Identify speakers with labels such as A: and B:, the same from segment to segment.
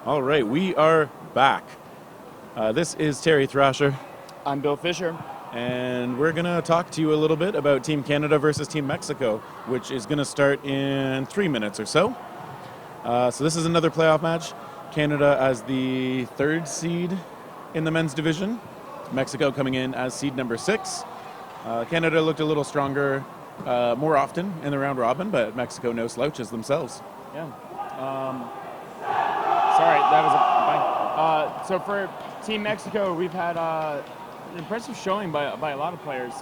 A: All right, we are back. This is Terry Thrasher,
B: I'm Bill Fisher.
A: and we're going to talk to you a little bit about Team Canada versus Team Mexico, which is going to start in 3 minutes or so. So this is another playoff match. Canada as the third seed in the men's division. Mexico coming in as seed number 6. Canada looked a little stronger more often in the round robin, but Mexico no slouches themselves.
B: Yeah. Sorry, that was a bye. So for Team Mexico, we've had an impressive showing by a lot of players.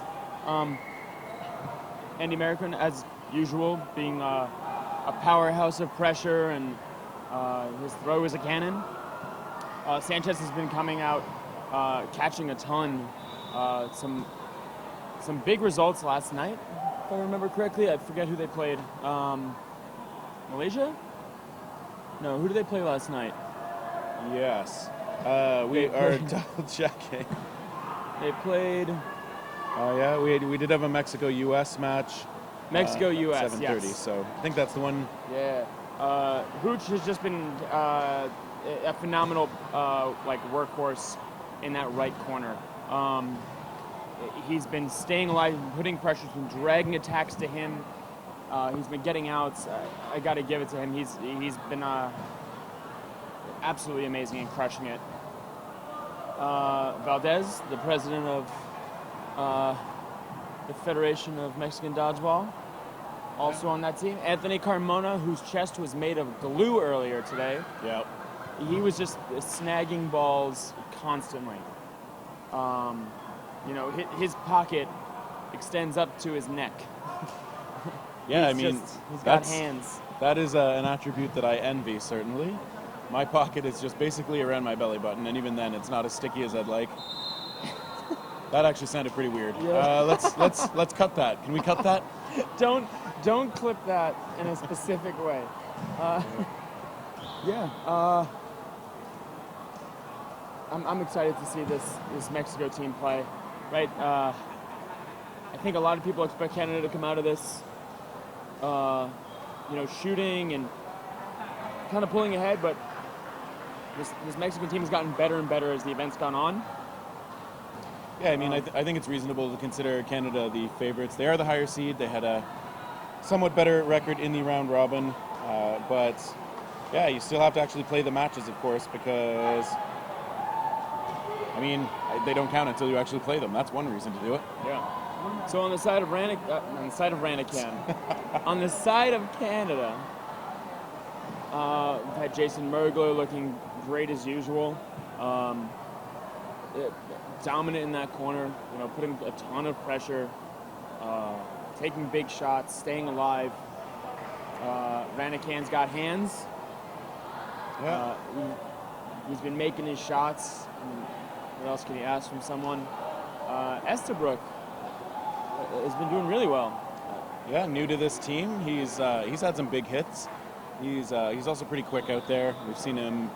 B: Andy American, as usual, being a powerhouse of pressure, and his throw is a cannon. Sanchez has been coming out, catching a ton. Some big results last night, if I remember correctly. I forget who they played. Malaysia? No, who did they play last night?
A: Yes. We are double checking.
B: They played
A: Yeah, we did have a Mexico-U.S. match.
B: Mexico-U.S.,
A: 7:30,
B: yes.
A: so I think that's the one.
B: Yeah. Hooch has just been a phenomenal workhorse in that right corner. He's been staying alive, putting pressure, he's been dragging attacks to him. He's been getting outs. I got to give it to him. He's been absolutely amazing and crushing it. Valdez, the president of the Federation of Mexican Dodgeball, also on that team. Anthony Carmona, whose chest was made of glue earlier today.
A: Yep.
B: He was just snagging balls constantly. His pocket extends up to his neck.
A: Yeah,
B: he's got hands.
A: That is an attribute that I envy, certainly. My pocket is just basically around my belly button, and even then, it's not as sticky as I'd like. That actually sounded pretty weird.
B: Yeah.
A: Let's cut that. Can we cut that?
B: Don't clip that in a specific way. I'm excited to see this Mexico team play. Right. I think a lot of people expect Canada to come out of this, shooting and kind of pulling ahead, but this Mexican team has gotten better and better as the event's gone on.
A: Yeah, I mean, I think it's reasonable to consider Canada the favorites. They are the higher seed. They had a somewhat better record in the round robin, but yeah, you still have to actually play the matches, of course, because I mean, they don't count until you actually play them. That's one reason to do it.
B: Yeah. So on the side of Canada, we've had Jason Mergler looking great as usual. Dominant in that corner, putting a ton of pressure, taking big shots, staying alive. Ranakan's got hands.
A: Yeah.
B: He's been making his shots. What else can he ask from someone? Estabrook has been doing really well.
A: Yeah, new to this team. He's had some big hits. He's also pretty quick out there. We've seen him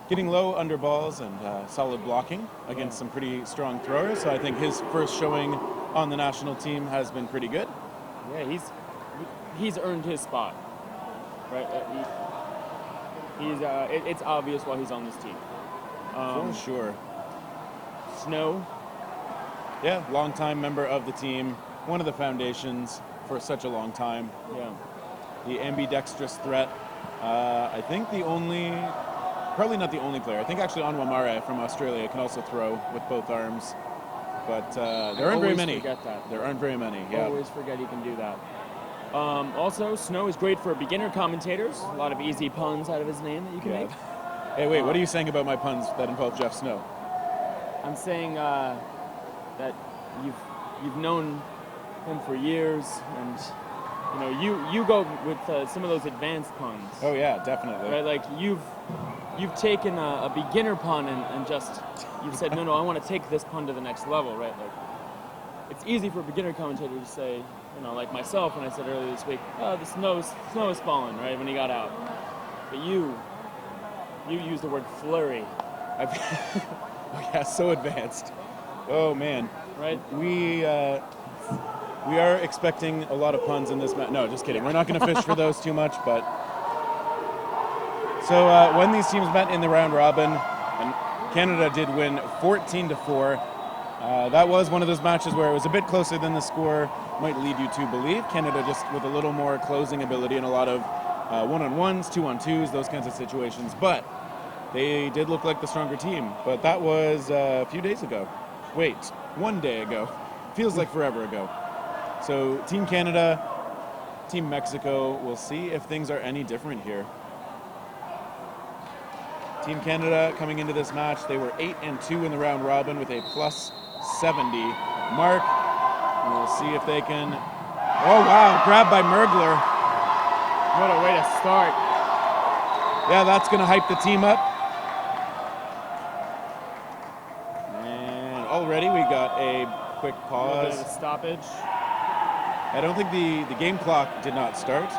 A: getting low under balls and solid blocking against some pretty strong throwers. So I think his first showing on the national team has been pretty good.
B: Yeah, he's earned his spot. Right. It's obvious why he's on this team.
A: For sure.
B: Snow.
A: Yeah, longtime member of the team. One of the foundations for such a long time.
B: Yeah.
A: The ambidextrous threat. I think probably not the only player. I think actually Anwar Mare from Australia can also throw with both arms. But there aren't very many.
B: Forget that.
A: There aren't very many. Yeah.
B: Always forget he can do that. Also, Snow is great for beginner commentators. A lot of easy puns out of his name that you can make.
A: Hey, wait, what are you saying about my puns that involve Jeff Snow?
B: I'm saying that you've known him for years, and you go with some of those advanced puns.
A: Oh yeah, definitely.
B: Right, like you've taken a beginner pun and just you've said no, I want to take this pun to the next level, right? Like it's easy for a beginner commentator to say, like myself when I said earlier this week, oh, the snow is falling, right, when he got out. But you use the word flurry.
A: Oh yeah, so advanced. Oh man.
B: Right?
A: We are expecting a lot of puns in this match. No, just kidding. We're not going to fish for those too much, but So when these teams met in the round robin, and Canada did win 14-4. That was one of those matches where it was a bit closer than the score might lead you to believe. Canada just with a little more closing ability and a lot of one-on-ones, two-on-twos, those kinds of situations. But they did look like the stronger team. But that was a few days ago. Wait, 1 day ago. Feels like forever ago. So Team Canada, Team Mexico, we'll see if things are any different here. Team Canada coming into this match, they were 8-2 in the round robin with a plus 70 mark. And we'll see if they can. Oh wow, grabbed by Mergler.
B: What a way to start.
A: Yeah, that's going to hype the team up. And already we got a quick pause.
B: A little bit of a stoppage.
A: I don't think the game clock did not start.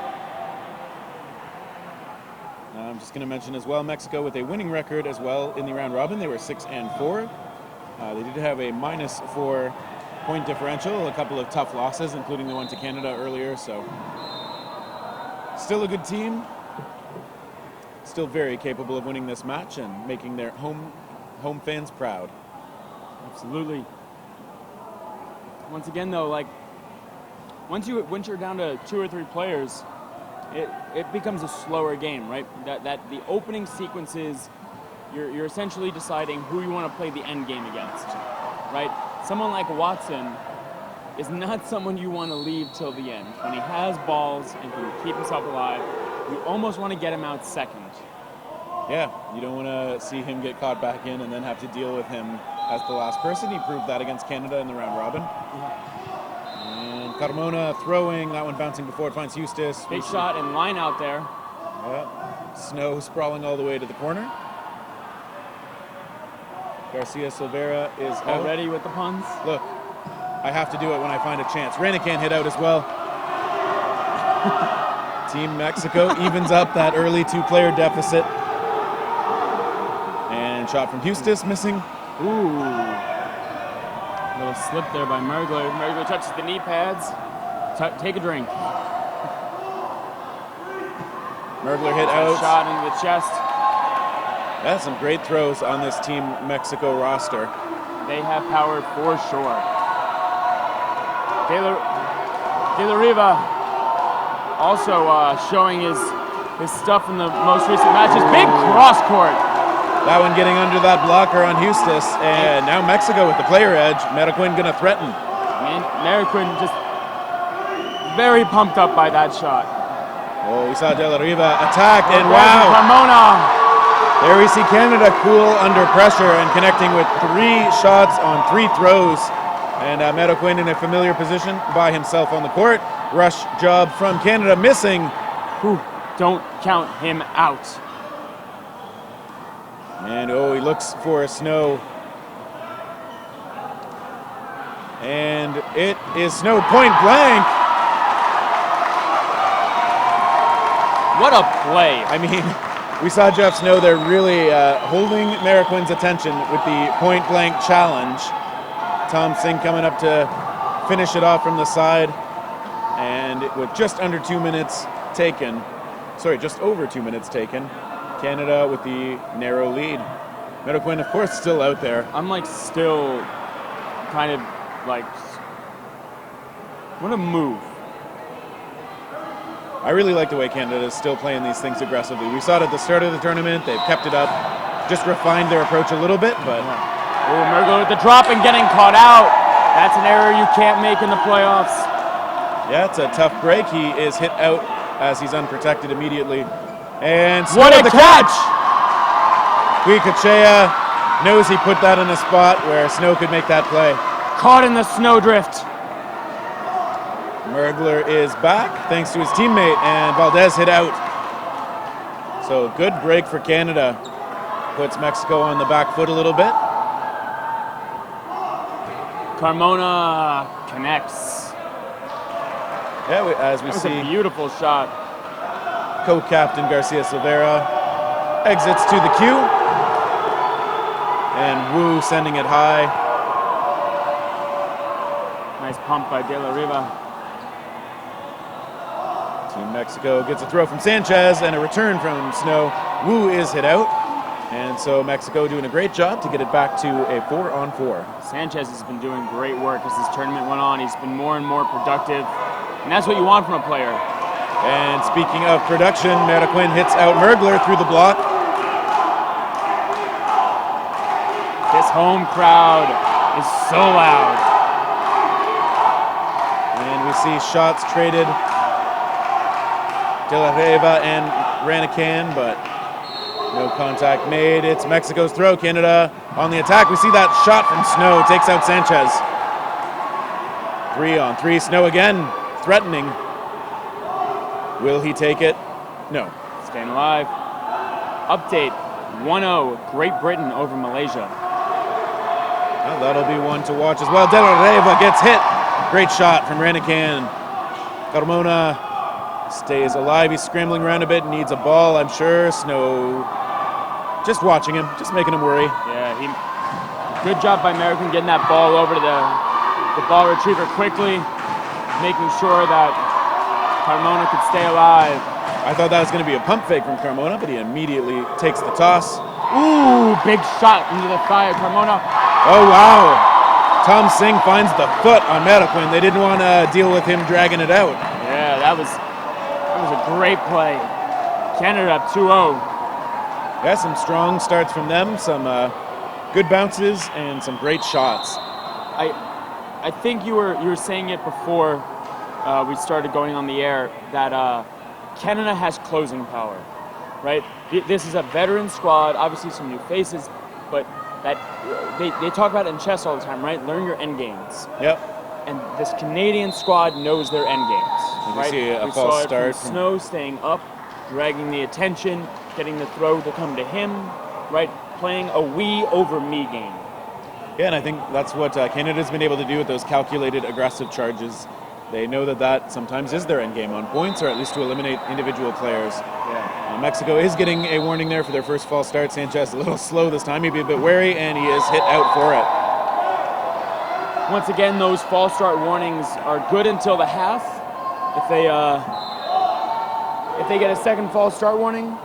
A: I'm just going to mention as well, Mexico with a winning record as well in the round robin. They were 6-4. They did have a -4 point differential, a couple of tough losses, including the one to Canada earlier. So still a good team. Still very capable of winning this match and making their home fans proud.
B: Absolutely. Once again, though, like once you're down to 2 or 3 players, it becomes a slower game, right? That the opening sequences, you're essentially deciding who you want to play the end game against, right? Someone like Watson is not someone you want to leave till the end. When he has balls and can keep himself alive, you almost want to get him out second.
A: Yeah, you don't want to see him get caught back in and then have to deal with him as the last person. He proved that against Canada in the round robin. And Carmona throwing, that one bouncing before it finds Eustace.
B: Big shot and line out there.
A: Yeah. Snow sprawling all the way to the corner. Garcia Silveira is out.
B: Ready with the puns.
A: Look, I have to do it when I find a chance. Renican hit out as well. Team Mexico evens up that early 2-player deficit. And shot from Eustace missing.
B: Ooh. Little slip there by Mergler. Mergler touches the knee pads. Take a drink.
A: Mergler hit out.
B: Shot into the chest.
A: That's some great throws on this Team Mexico roster.
B: They have power for sure. De La Riva also showing his stuff in the most recent matches. Big cross court.
A: That one getting under that blocker on Eustace, and now Mexico with the player edge. Meriquin gonna threaten.
B: Man, Meriquin just very pumped up by that shot.
A: Oh, we saw De La Riva attack, and wow!
B: Carmona.
A: There we see Canada cool under pressure and connecting with 3 shots on 3 throws. And Meriquin in a familiar position by himself on the court. Rush job from Canada missing.
B: Whew, don't count him out.
A: And he looks for Snow. And it is Snow point blank.
B: What a play.
A: I mean, we saw Jeff Snow there really holding Meriquin's attention with the point blank challenge. Tom Singh coming up to finish it off from the side. And with just under 2 minutes taken, just over 2 minutes taken, Canada with the narrow lead. Meriquin, of course, still out there.
B: I'm still kind of what a move.
A: I really like the way Canada is still playing these things aggressively. We saw it at the start of the tournament. They've kept it up, just refined their approach a little bit, but...
B: Oh, Mergler with the drop and getting caught out. That's an error you can't make in the playoffs.
A: Yeah, it's a tough break. He is hit out as he's unprotected immediately. And
B: what a catch!
A: Guicachea knows he put that in a spot where Snow could make that play.
B: Caught in the snowdrift.
A: Mergler is back thanks to his teammate, and Valdez hit out. So good break for Canada. Puts Mexico on the back foot a little bit.
B: Carmona connects.
A: Yeah, as we
B: That was
A: see,
B: a beautiful shot.
A: co-captain Garcia Silveira exits to the queue. And Wu sending it high.
B: Nice pump by De La Riva.
A: Team Team Mexico gets a throw from Sanchez and a return from Snow. Wu is hit out. And so Mexico doing a great job to get it back to a 4-on-4.
B: Sanchez has been doing great work as this tournament went on. He's been more and more productive, and that's what you want from a player.
A: And speaking of production, Mariquin hits out Mergler through the block.
B: This home crowd is so loud.
A: And we see shots traded. De La Riva and Ranican, but no contact made. It's Mexico's throw. Canada on the attack. We see that shot from Snow. Takes out Sanchez. 3-on-3. Snow again. Threatening. Will he take it? No.
B: Staying alive. Update. 1-0. Great Britain over Malaysia.
A: Well, that'll be one to watch as well. De La Riva gets hit. Great shot from Ranican. Carmona stays alive. He's scrambling around a bit. Needs a ball, I'm sure. Snow just watching him, just making him worry.
B: Yeah, good job by American getting that ball over to the ball retriever quickly, making sure that Carmona could stay alive.
A: I thought that was going to be a pump fake from Carmona, but he immediately takes the toss.
B: Ooh, big shot into the thigh of Carmona.
A: Oh, wow. Tom Singh finds the foot on Mariquin. They didn't want to deal with him dragging it out.
B: Yeah, that was a great play. Canada up 2-0.
A: Yeah, some strong starts from them, some good bounces, and some great shots.
B: I think you were saying it before we started going on the air that Canada has closing power, right? This is a veteran squad, obviously some new faces, but that they talk about it in chess all the time, right? Learn your end games.
A: Yep.
B: And this Canadian squad knows their end games, right?
A: See a
B: we
A: false
B: saw
A: start
B: it from Snow staying up, dragging the attention, getting the throw to come to him, right? Playing a we over me game.
A: Yeah, and I think that's what Canada's been able to do with those calculated aggressive charges. They know that sometimes is their end game on points, or at least to eliminate individual players.
B: Yeah.
A: Mexico is getting a warning there for their first false start. Sanchez a little slow this time. He'd be a bit wary, and he is hit out for it.
B: Once again, those false start warnings are good until the half. If they get a second false start warning,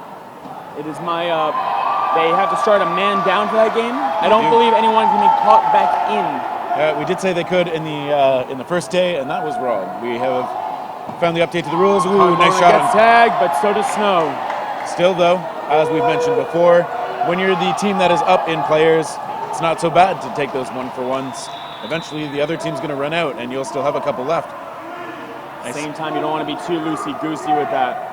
B: it is they have to start a man down for that game. I don't believe anyone can be caught back in.
A: We did say they could in the first day, and that was wrong. We have found the update to the rules. Ooh, nice shot.
B: Gets tagged, but so does Snow.
A: Still, though, as we've mentioned before, when you're the team that is up in players, it's not so bad to take those 1-for-1s. Eventually, the other team's going to run out, and you'll still have a couple left.
B: At the same time, you don't want to be too loosey-goosey with that.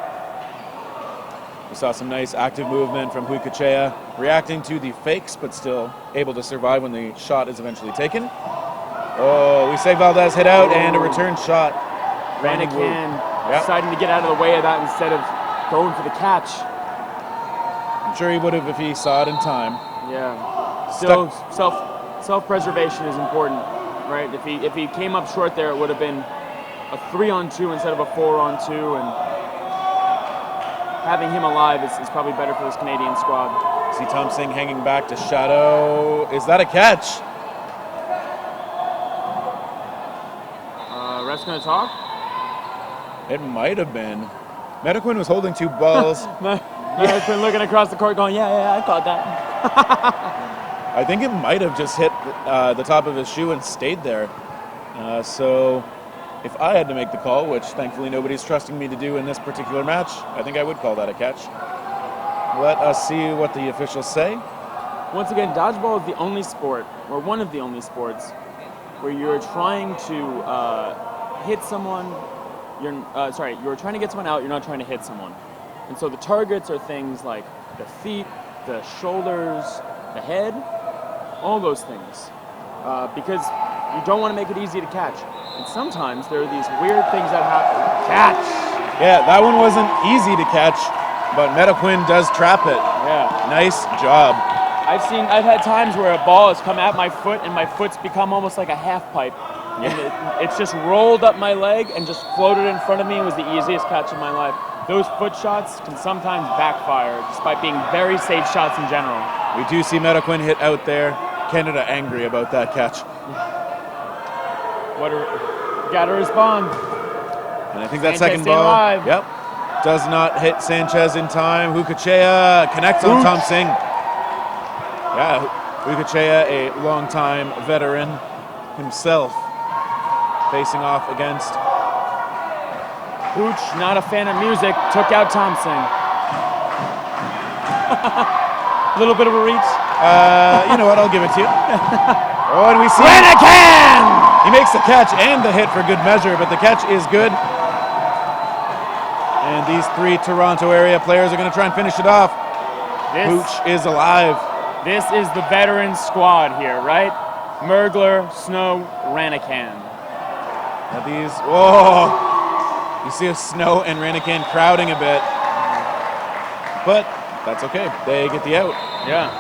A: We saw some nice active movement from Huikachea, reacting to the fakes, but still able to survive when the shot is eventually taken. Oh, we say Valdez hit out, and a return shot.
B: Ranican deciding to get out of the way of that instead of going for the catch.
A: I'm sure he would have if he saw it in time.
B: Yeah. Still, self-preservation is important, right? If he came up short there, it would have been a 3-on-2 instead of a 4-on-2, and having him alive is probably better for this Canadian squad.
A: See Tom Singh hanging back to Shadow. Is that a catch?
B: Ref's gonna talk?
A: It might have been. Mariquin was holding two balls.
B: Mariquin looking across the court going, yeah, I caught that.
A: I think it might have just hit the top of his shoe and stayed there. So if I had to make the call, which thankfully nobody's trusting me to do in this particular match, I think I would call that a catch. Let us see what the officials say.
B: Once again, dodgeball is the only sport, or one of the only sports, where you're trying to hit someone. You're trying to get someone out, you're not trying to hit someone. And so the targets are things like the feet, the shoulders, the head, all those things. Because you don't want to make it easy to catch. And sometimes there are these weird things that happen. Catch!
A: Yeah, that one wasn't easy to catch, but Mariquin does trap it.
B: Yeah.
A: Nice job.
B: I've had times where a ball has come at my foot and my foot's become almost like a half pipe.
A: Yeah.
B: And it's just rolled up my leg and just floated in front of me. It was the easiest catch of my life. Those foot shots can sometimes backfire, despite being very safe shots in general.
A: We do see Mariquin hit out there. Canada angry about that catch.
B: Got to respond.
A: And I think that
B: Sanchez
A: second ball.
B: alive.
A: Yep. Does not hit Sanchez in time. Hukachea connects on Tom Singh. Yeah, Hukachea, a longtime veteran himself, facing off against.
B: Hooch, not a fan of music, took out Tom Singh. A little bit of a reach.
A: You know what? I'll give it to you. Oh, and we see
B: Ranacan!
A: He makes the catch and the hit for good measure, but the catch is good. And these 3 Toronto area players are going to try and finish it off. Hooch is alive.
B: This is the veteran squad here, right? Mergler, Snow, Ranacan.
A: Now these, whoa! You see Snow and Ranacan crowding a bit, but that's okay. They get the out.
B: Yeah.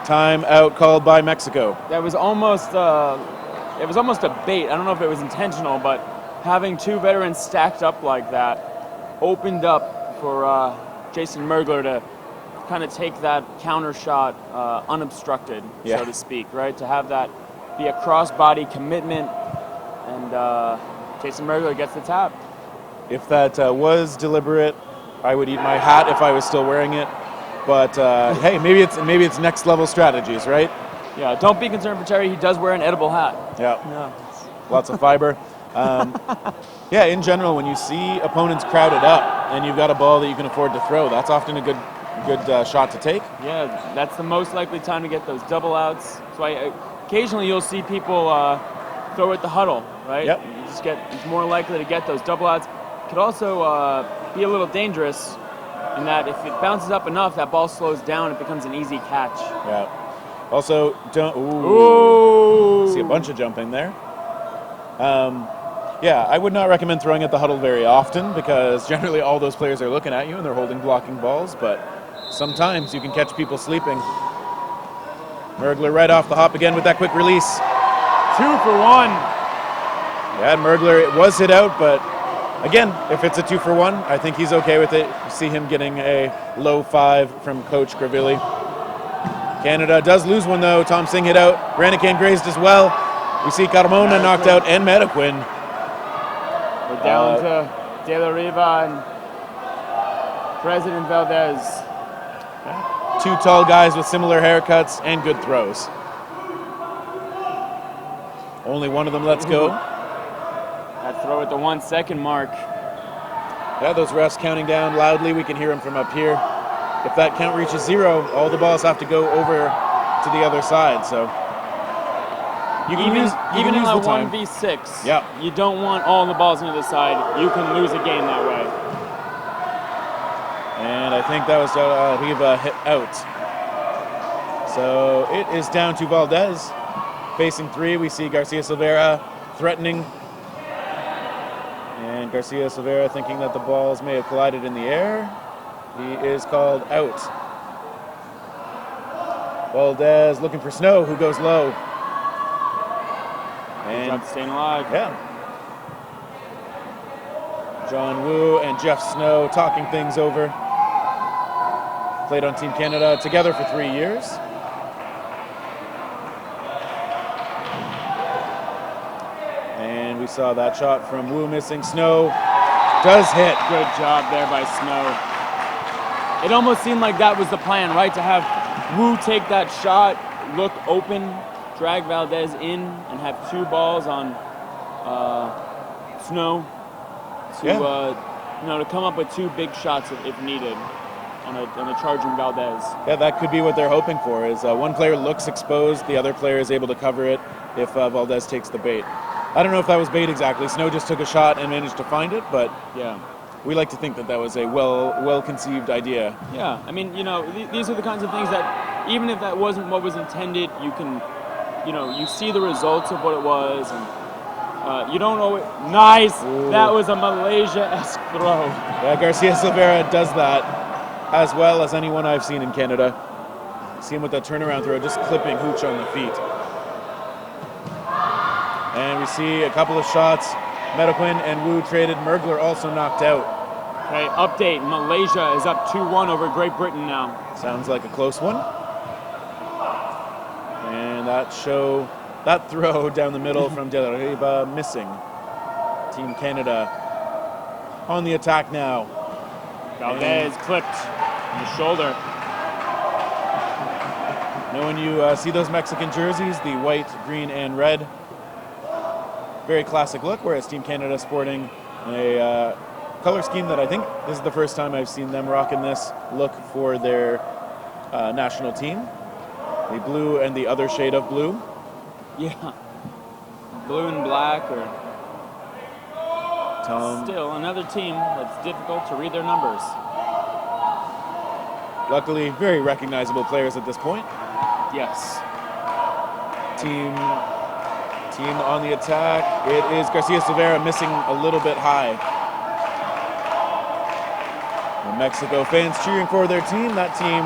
A: Time out called by Mexico.
B: That was almost, it was almost a bait. I don't know if it was intentional, but having 2 veterans stacked up like that opened up for Jason Mergler to kind of take that counter shot unobstructed, so to speak, right? To have that be a cross-body commitment, and Jason Mergler gets the tap.
A: If that was deliberate, I would eat my hat if I was still wearing it. But hey, maybe it's next level strategies, right?
B: Yeah, don't be concerned for Terry. He does wear an edible hat.
A: Yeah. Lots of fiber. Yeah, in general, when you see opponents crowded up and you've got a ball that you can afford to throw, that's often a good shot to take.
B: Yeah, that's the most likely time to get those double outs. So occasionally you'll see people throw at the huddle, right?
A: Yep.
B: It's more likely to get those double outs. Could also be a little dangerous in that if it bounces up enough, that ball slows down, it becomes an easy catch.
A: Yeah. Also, don't. Ooh. See a bunch of jumping there. Yeah, I would not recommend throwing at the huddle very often because generally all those players are looking at you and they're holding blocking balls, but sometimes you can catch people sleeping. Mergler right off the hop again with that quick release.
B: 2 for 1.
A: Yeah, Mergler, it was hit out, but again, if it's a 2 for 1, I think he's okay with it. You see him getting a low 5 from Coach Gravilli. Canada does lose one though. Tom Singh hit out. Ranacan grazed as well. We see Carmona knocked out and Metaquin.
B: We're down to De La Riva and President Valdez.
A: 2 tall guys with similar haircuts and good throws. Only one of them lets go.
B: That throw at the 1 second mark.
A: Yeah, those refs counting down loudly. We can hear them from up here. If that count reaches 0, all the balls have to go over to the other side. So you can
B: even in
A: use
B: a
A: the time.
B: 1v6,
A: yeah,
B: you don't want all the balls into the side. You can lose a game that way.
A: And I think that was Riva hit out. So it is down to Valdez. Facing 3, we see Garcia Silveira threatening. And Garcia Silveira thinking that the balls may have collided in the air. He is called out. Valdez looking for Snow, who goes low. And
B: staying alive.
A: Yeah. John Woo and Jeff Snow talking things over. Played on Team Canada together for 3 years. And we saw that shot from Woo missing. Snow does hit.
B: Good job there by Snow. It almost seemed like that was the plan, right? To have Woo take that shot, look open, drag Valdez in, and have 2 balls on Snow to come up with 2 big shots if needed on a charging Valdez.
A: Yeah, that could be what they're hoping for. Is one player looks exposed, the other player is able to cover it if Valdez takes the bait. I don't know if that was bait exactly. Snow just took a shot and managed to find it, but yeah. We like to think that was a well-conceived idea.
B: Yeah, I mean, these are the kinds of things that, even if that wasn't what was intended, you can, you see the results of what it was, and you don't always. Nice. Ooh. That was a Malaysia-esque throw.
A: Yeah, Garcia Silveira does that as well as anyone I've seen in Canada. See him with that turnaround throw, just clipping Hooch on the feet. And we see a couple of shots. Metaquin and Woo traded. Mergler also knocked out.
B: Okay, update. Malaysia is up 2-1 over Great Britain now.
A: Sounds like a close one. And that throw down the middle from De La Riva missing. Team Canada on the attack now.
B: Valdez clipped in the shoulder.
A: Now when you see those Mexican jerseys, the white, green, and red, very classic look, whereas Team Canada sporting a color scheme that I think this is the first time I've seen them rocking this look for their national team. The blue and the other shade of blue.
B: Yeah. Blue and black, or still another team that's difficult to read their numbers.
A: Luckily, very recognizable players at this point.
B: Yes.
A: Team on the attack. It is Garcia Silveira missing a little bit high. The Mexico fans cheering for their team. That team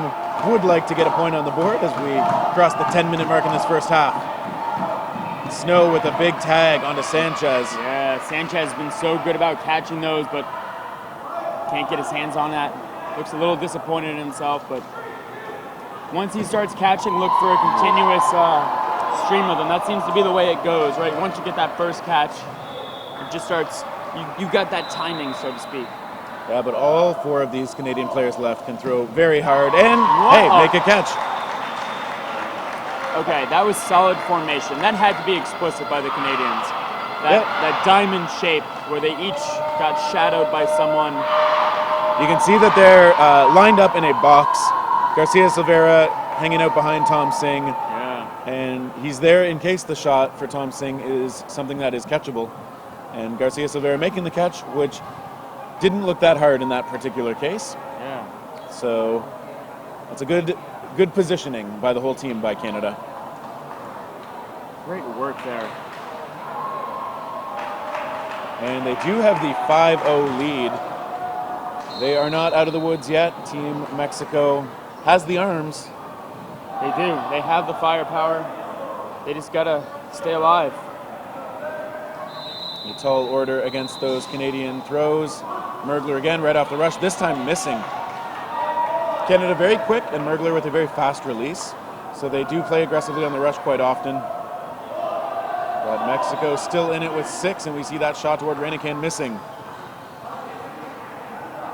A: would like to get a point on the board as we cross the 10-minute mark in this first half. Snow with a big tag onto Sanchez.
B: Yeah, Sanchez has been so good about catching those, but can't get his hands on that. Looks a little disappointed in himself, but once he starts catching, look for a continuous stream of them. That seems to be the way it goes, right? Once you get that first catch, it just starts, you got that timing, so to speak.
A: Yeah, but all 4 of these Canadian players left can throw very hard and, hey, make a catch.
B: Okay, that was solid formation. That had to be explicit by the Canadians. That diamond shape where they each got shadowed by someone.
A: You can see that they're lined up in a box. Garcia Silveira hanging out behind Tom Singh.
B: Yeah.
A: And he's there in case the shot for Tom Singh is something that is catchable. And Garcia Silveira making the catch, which didn't look that hard in that particular case.
B: Yeah.
A: So that's a good positioning by the whole team by Canada.
B: Great work there.
A: And they do have the 5-0 lead. They are not out of the woods yet. Team Mexico has the arms.
B: They do. They have the firepower. They just gotta stay alive.
A: A tall order against those Canadian throws. Mergler again right off the rush, this time missing. Canada very quick, and Mergler with a very fast release. So they do play aggressively on the rush quite often. But Mexico still in it with 6, and we see that shot toward Renican missing.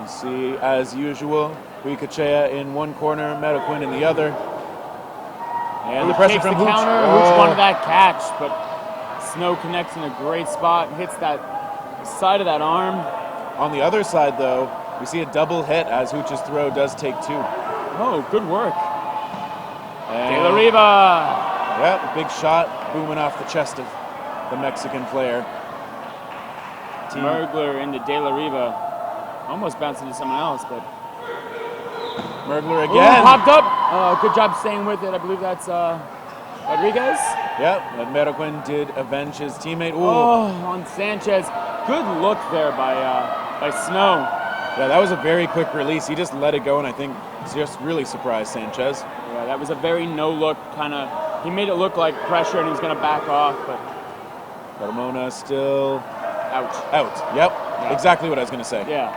A: You see, as usual, Huicochea in one corner, Metaquin in the other. And the pressure from Hooch.
B: Counter. Hooch wanted that catch, but Snow connects in a great spot, hits that side of that arm.
A: On the other side, though, we see a double hit as Hooch's throw does take 2.
B: Oh, good work.
A: And
B: De La Riva.
A: Yep, big shot booming off the chest of the Mexican player.
B: Mergler into De La Riva. Almost bounced into someone else, but
A: Mergler again.
B: Ooh, popped up. Good job staying with it. I believe that's Rodriguez.
A: Yep, and Metaquin did avenge his teammate. Ooh.
B: Oh, on Sanchez. Good look there by Snow.
A: Yeah, that was a very quick release. He just let it go, and I think just really surprised Sanchez.
B: Yeah, that was a very no-look kind of. He made it look like pressure, and he was going to back off, but
A: Carmona still
B: out.
A: Out. Yep, yeah. Exactly what I was going to say.
B: Yeah.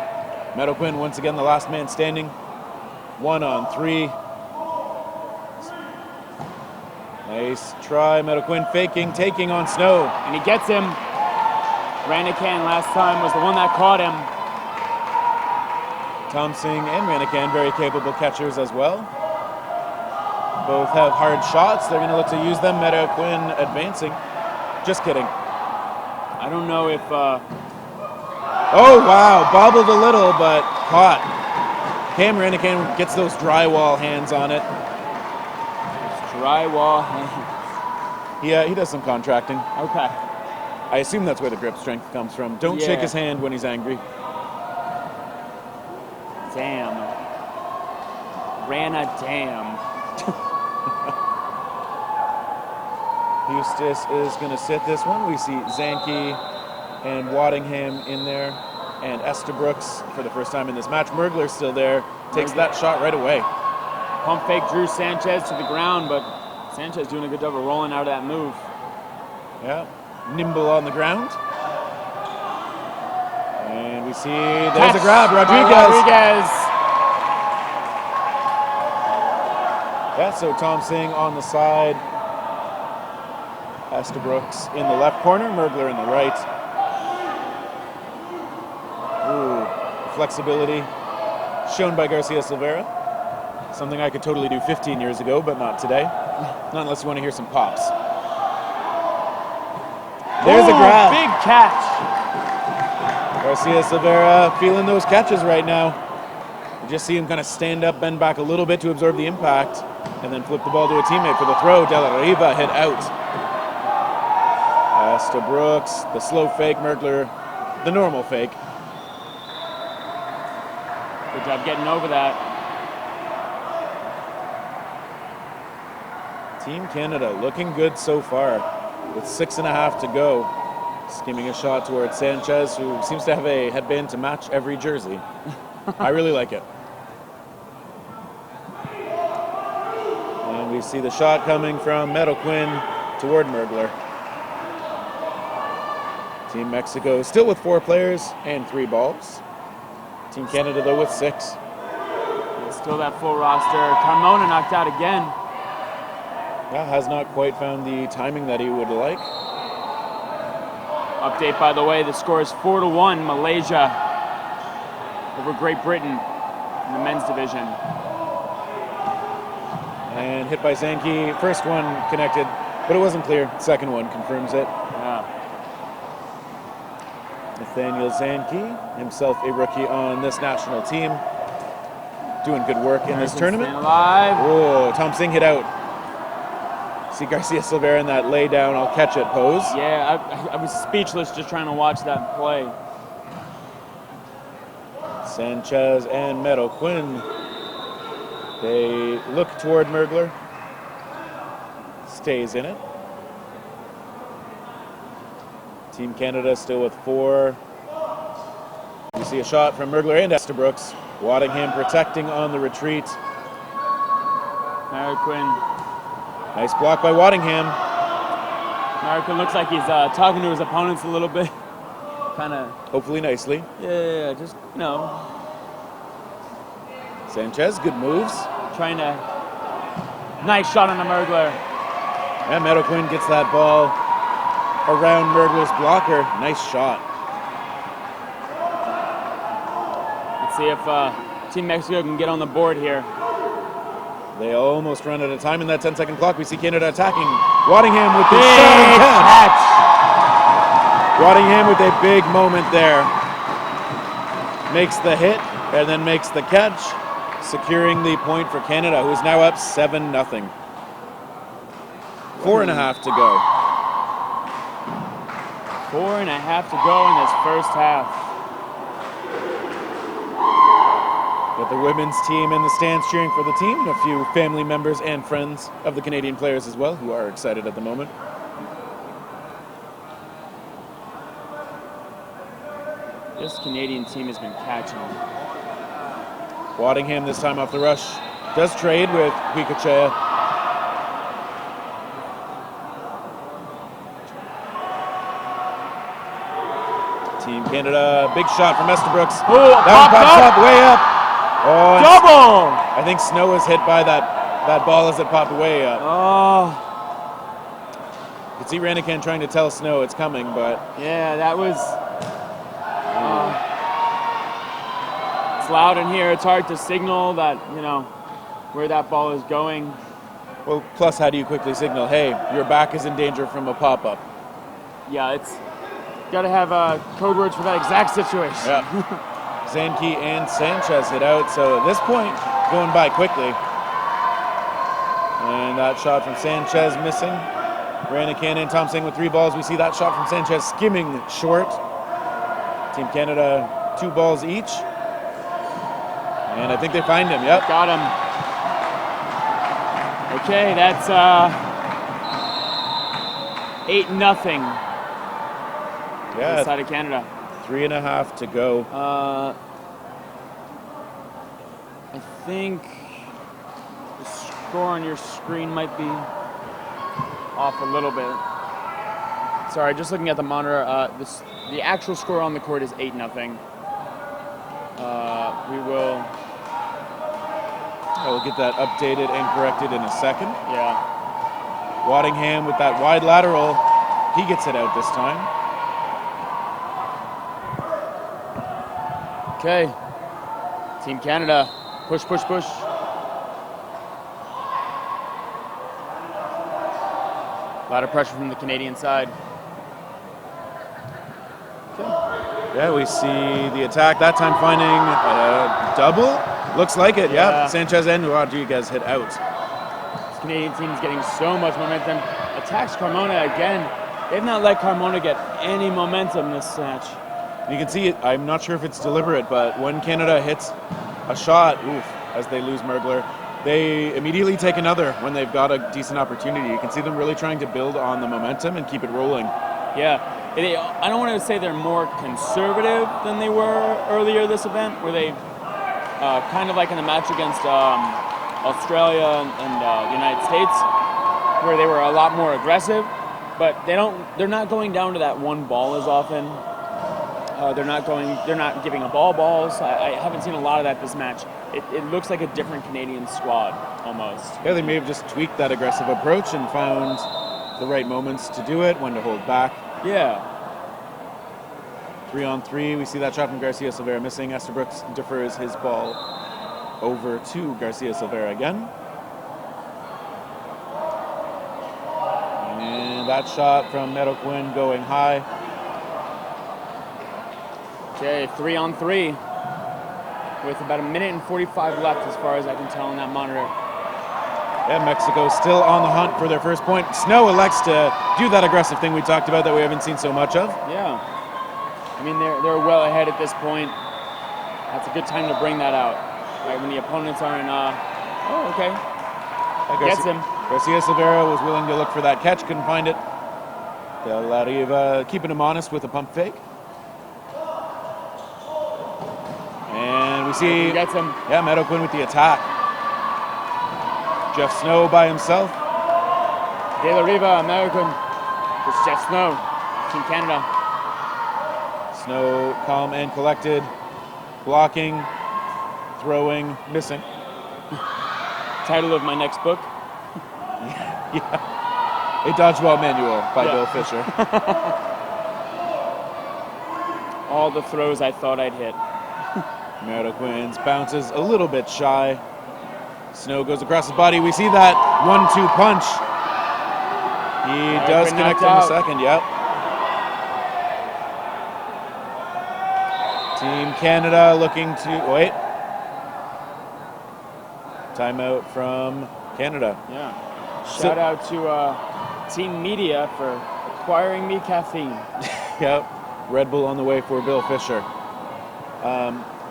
A: Metaquin once again the last man standing. 1 on 3. Nice try, Metaquin faking, taking on Snow.
B: And he gets him. Ranican last time was the one that caught him.
A: Tom Singh and Ranican, very capable catchers as well. Both have hard shots. They're going to look to use them. Metaquin advancing. Just kidding.
B: I don't know if...
A: Oh, wow. Bobbled a little, but caught. Cam Ranican gets those drywall hands on it.
B: Drywall hands.
A: He does some contracting.
B: Okay.
A: I assume that's where the grip strength comes from. Don't shake his hand when he's angry.
B: Damn. Ran a damn.
A: Eustace is going to sit this one. We see Zanke and Waddingham in there, and Estabrooks for the first time in this match. Mergler's still there. Takes that shot right away.
B: Pump fake drew Sanchez to the ground, but Sanchez doing a good job of rolling out of that move.
A: Yeah. Nimble on the ground. And we see there's a grab. Rodriguez. Yeah, so Tom Singh on the side. Estabrooks in the left corner. Mergler in the right. Ooh. flexibility shown by Garcia Silveira. Something I could totally do 15 years ago, but not today. Not unless you want to hear some pops. There's a grab.
B: Big catch.
A: Garcia Silveira feeling those catches right now. You just see him kind of stand up, bend back a little bit to absorb the impact, and then flip the ball to a teammate for the throw. De La Riva hit out. To Brooks, the slow fake, Mergler, the normal fake.
B: Good job getting over that.
A: Team Canada looking good so far with 6.5 to go. Skimming a shot towards Sanchez, who seems to have a headband to match every jersey. I really like it. And we see the shot coming from Meadowquinn toward Mergler. Team Mexico still with 4 players and 3 balls. Team Canada, though, with 6.
B: Still that full roster. Carmona knocked out again.
A: Yeah, has not quite found the timing that he would like.
B: Update, by the way, the score is 4-1, Malaysia over Great Britain in the men's division.
A: And hit by Zanke. First one connected, but it wasn't clear. Second one confirms it.
B: Yeah.
A: Nathaniel Zanke, himself a rookie on this national team, doing good work in this tournament.
B: Alive.
A: Oh, Tom Singh hit out. See Garcia Silveira in that lay down, I'll catch it pose.
B: Yeah, I was speechless just trying to watch that play.
A: Sanchez and Meadowquinn, they look toward Mergler. Stays in it. Team Canada still with 4. You see a shot from Mergler and Estabrooks. Waddingham protecting on the retreat.
B: Meadowquinn.
A: Nice block by Waddingham.
B: Meadowquinn looks like he's talking to his opponents a little bit. Kind of.
A: Hopefully nicely.
B: Yeah, just, you know.
A: Sanchez, good moves.
B: Trying to. Nice shot on the Mergler.
A: And Meadowquinn gets that ball around Mergler's blocker. Nice shot.
B: Let's see if Team Mexico can get on the board here.
A: They almost run out of time in that 10-second clock. We see Canada attacking. Waddingham with the
B: Big
A: shot and
B: catch.
A: Waddingham with a big moment there. Makes the hit and then makes the catch, securing the point for Canada, who is now up 7-0. 4.5 to go.
B: 4.5 to go in this first half.
A: With the women's team in the stands cheering for the team, a few family members and friends of the Canadian players as well, who are excited at the moment.
B: This Canadian team has been catching.
A: Waddingham this time off the rush. Does trade with Huicochea. Team Canada, big shot from Estabrooks.
B: Oh,
A: that one pops up, way up. Oh,
B: Double!
A: I think Snow was hit by that ball as it popped way up.
B: Oh.
A: You could see Ranican trying to tell Snow it's coming, but...
B: Yeah, that was... it's loud in here. It's hard to signal that, you know, where that ball is going.
A: Well, plus how do you quickly signal, hey, your back is in danger from a pop-up?
B: Yeah, it's... Got to have code words for that exact situation.
A: Yeah. Zanke and Sanchez hit out, so at this point, going by quickly. And that shot from Sanchez missing. Ranican and Tom Singh with 3 balls. We see that shot from Sanchez skimming short. Team Canada 2 balls each. And I think they find him, yep.
B: Got him. Okay, that's 8-0.
A: Yeah.
B: This side of Canada.
A: 3.5 to go.
B: I think the score on your screen might be off a little bit. Sorry, just looking at the monitor. The actual score on the court is 8-0.
A: I will get that updated and corrected in a second.
B: Yeah.
A: Waddingham with that wide lateral. He gets it out this time.
B: Okay. Team Canada, push, push, push. A lot of pressure from the Canadian side.
A: Yeah, we see the attack, that time finding a double. Looks like it, yeah. Sanchez and Rodriguez hit out.
B: This Canadian team is getting so much momentum. Attacks Carmona again. They've not let Carmona get any momentum this match.
A: You can see it, I'm not sure if it's deliberate, but when Canada hits a shot, as they lose Mergler, they immediately take another when they've got a decent opportunity. You can see them really trying to build on the momentum and keep it rolling.
B: Yeah. I don't want to say they're more conservative than they were earlier this event, where they kind of like in the match against Australia and the United States, where they were a lot more aggressive, but they're not going down to that one ball as often. They're not giving up all balls. I haven't seen a lot of that this match. It looks like a different Canadian squad almost.
A: Yeah, they may have just tweaked that aggressive approach and found the right moments to do it, when to hold back.
B: Yeah.
A: 3-on-3, we see that shot from Garcia Silvera missing. Esterbrook defers his ball over to Garcia Silvera again. And that shot from Meadow Quinn going high.
B: Okay, 3-on-3 with about 1 minute and 45 left as far as I can tell on that monitor.
A: Yeah, Mexico still on the hunt for their first point. Snow elects to do that aggressive thing we talked about that we haven't seen so much of.
B: Yeah. I mean, they're well ahead at this point. That's a good time to bring that out. Right, when the opponents aren't, okay. Gets him.
A: Garcia Silvera was willing to look for that catch, couldn't find it. De La Riva keeping him honest with a pump fake. And we see,
B: gets him.
A: Yeah, Meadow Quinn with the attack. Jeff Snow by himself.
B: De La Riva, American. It's Jeff Snow, Team Canada.
A: Snow calm and collected, blocking, throwing, missing.
B: Title of my next book.
A: Yeah. A Dodgeball Manual by Bill Fisher.
B: All the throws I thought I'd hit.
A: Meadow Quinn bounces a little bit shy. Snow goes across his body. We see that 1-2 punch. He does connect in a second, yep. Team Canada looking to, wait. Timeout from Canada.
B: Yeah. Shout out to Team Media for acquiring me caffeine.
A: Yep. Red Bull on the way for Bill Fisher.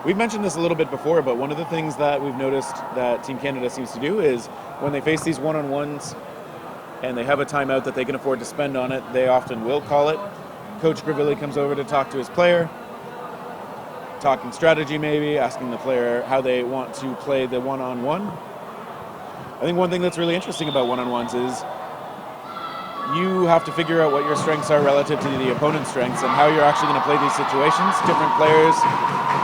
A: We've mentioned this a little bit before, but one of the things that we've noticed that Team Canada seems to do is when they face these one-on-ones and they have a timeout that they can afford to spend on it, they often will call it. Coach Gravilli comes over to talk to his player, talking strategy maybe, asking the player how they want to play the one-on-one. I think one thing that's really interesting about one-on-ones is you have to figure out what your strengths are relative to the opponent's strengths and how you're actually going to play these situations. Different players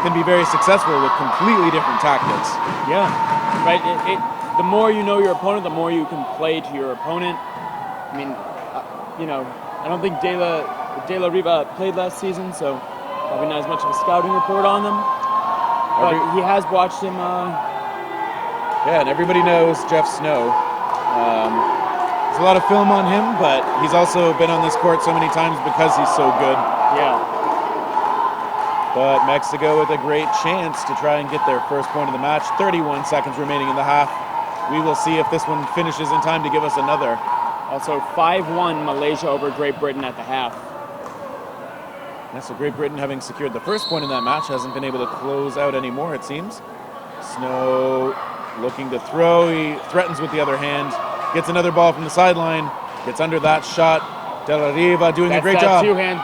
A: can be very successful with completely different tactics.
B: Yeah, right. The more you know your opponent, the more you can play to your opponent. I mean, I don't think De La Riva played last season, so probably not as much of a scouting report on them. But he has watched him.
A: Yeah, and everybody knows Jeff Snow. There's a lot of film on him, but he's also been on this court so many times because he's so good.
B: Yeah.
A: But Mexico with a great chance to try and get their first point of the match. 31 seconds remaining in the half. We will see if this one finishes in time to give us another.
B: Also 5-1 Malaysia over Great Britain at the half.
A: Yeah, so Great Britain, having secured the first point in that match, hasn't been able to close out anymore, it seems. Snow looking to throw. He threatens with the other hand. Gets another ball from the sideline. Gets under that shot. De La Riva doing a great job.
B: Two-hand.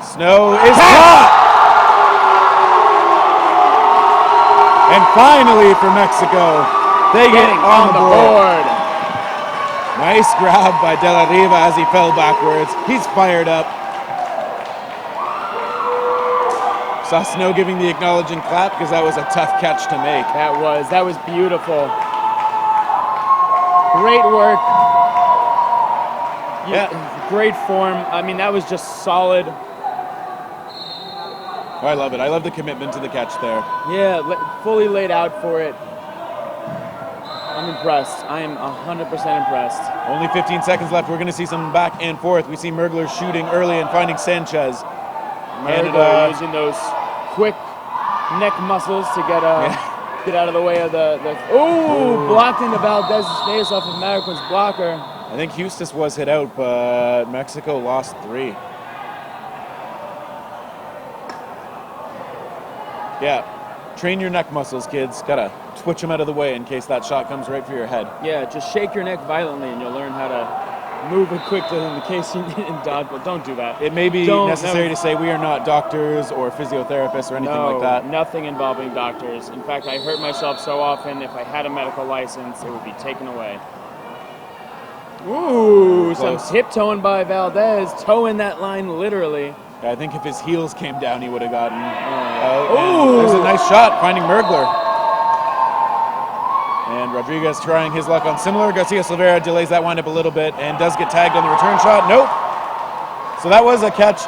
A: Snow is caught! And finally for Mexico, they get on the board. Nice grab by De La Riva as he fell backwards. He's fired up. Saw Snow giving the acknowledging clap because that was a tough catch to make.
B: That was beautiful. Great work.
A: Yeah.
B: Great form. I mean, that was just solid.
A: Oh, I love it. I love the commitment to the catch there.
B: Yeah, fully laid out for it. I'm impressed. I am 100% impressed.
A: Only 15 seconds left. We're going to see some back and forth. We see Mergler shooting early and finding Sanchez.
B: Mergler using those quick neck muscles to get out of the way of the blocked into Valdez's face off of Mariquin's blocker.
A: I think Eustace was hit out, but Mexico lost 3. Yeah, train your neck muscles, kids. Gotta twitch them out of the way in case that shot comes right for your head.
B: Yeah, just shake your neck violently and you'll learn how to move it quickly in the case you need in dodgeball. Don't do that.
A: It may be necessary to say we are not doctors or physiotherapists or anything like that.
B: Nothing involving doctors. In fact, I hurt myself so often, if I had a medical license, it would be taken away. Ooh, some tiptoeing by Valdez, toeing that line literally.
A: Yeah, I think if his heels came down, he would have gotten out. There's a nice shot, finding Mergler. And Rodriguez trying his luck on similar. Garcia Silveira delays that windup a little bit and does get tagged on the return shot. Nope. So that was a catch.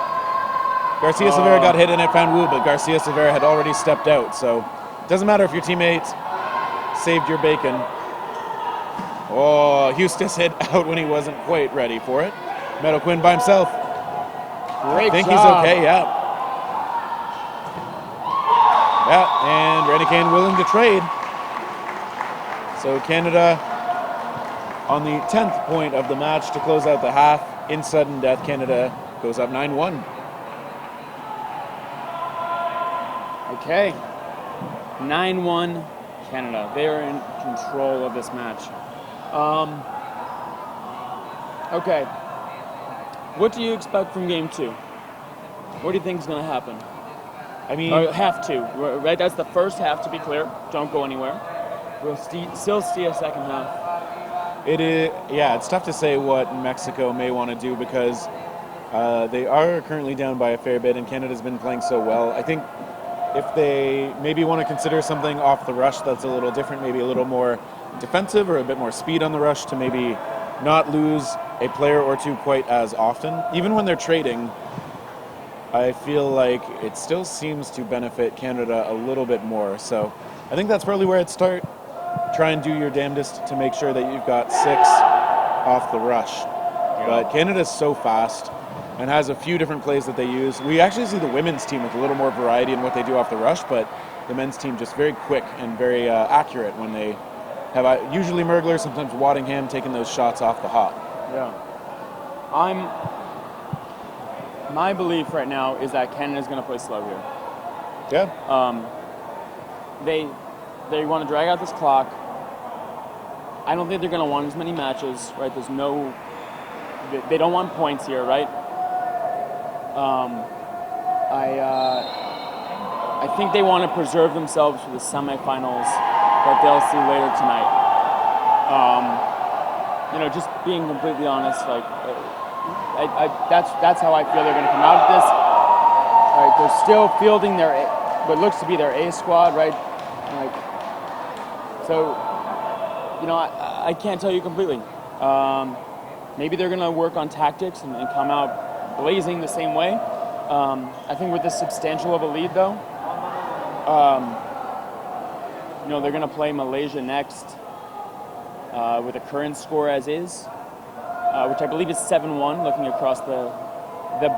A: Garcia Silveira got hit and it found Wu, but Garcia Silveira had already stepped out. So it doesn't matter if your teammate saved your bacon. Oh, Eustace hit out when he wasn't quite ready for it. Meadow Quinn by himself.
B: Great
A: I think
B: job.
A: he's okay, yeah. Yeah, and Renican willing to trade. So Canada on the 10th point of the match to close out the half. In sudden death, Canada goes up 9-1.
B: Okay. 9-1 Canada. They are in control of this match. Okay. What do you expect from game 2? What do you think is going to happen?
A: I mean,
B: have to, right? That's the first half, to be clear. Don't go anywhere. We'll still see a second half.
A: it is. Yeah, it's tough to say what Mexico may want to do because they are currently down by a fair bit, and Canada's been playing so well. I think if they maybe want to consider something off the rush that's a little different, maybe a little more defensive or a bit more speed on the rush to maybe not lose a player or two quite as often. Even when they're trading, I feel like it still seems to benefit Canada a little bit more. So I think that's probably where I'd start. Try and do your damnedest to make sure that you've got 6 off the rush. Yeah. But Canada's so fast and has a few different plays that they use. We actually see the women's team with a little more variety in what they do off the rush, but the men's team just very quick and very accurate when they have usually Mergler, sometimes Waddingham taking those shots off the hop.
B: Yeah. My belief right now is that Canada's going to play slow here.
A: Yeah.
B: They want to drag out this clock. I don't think they're going to want as many matches, right? They don't want points here, right? I think they want to preserve themselves for the semifinals that they'll see later tonight. Just being completely honest, like that's how I feel they're going to come out of this. All right, they're still fielding what looks to be their A squad, right? So, I can't tell you completely. Maybe they're going to work on tactics and come out blazing the same way. I think with this substantial of a lead, though, they're going to play Malaysia next with a current score as is, which I believe is 7-1, looking across the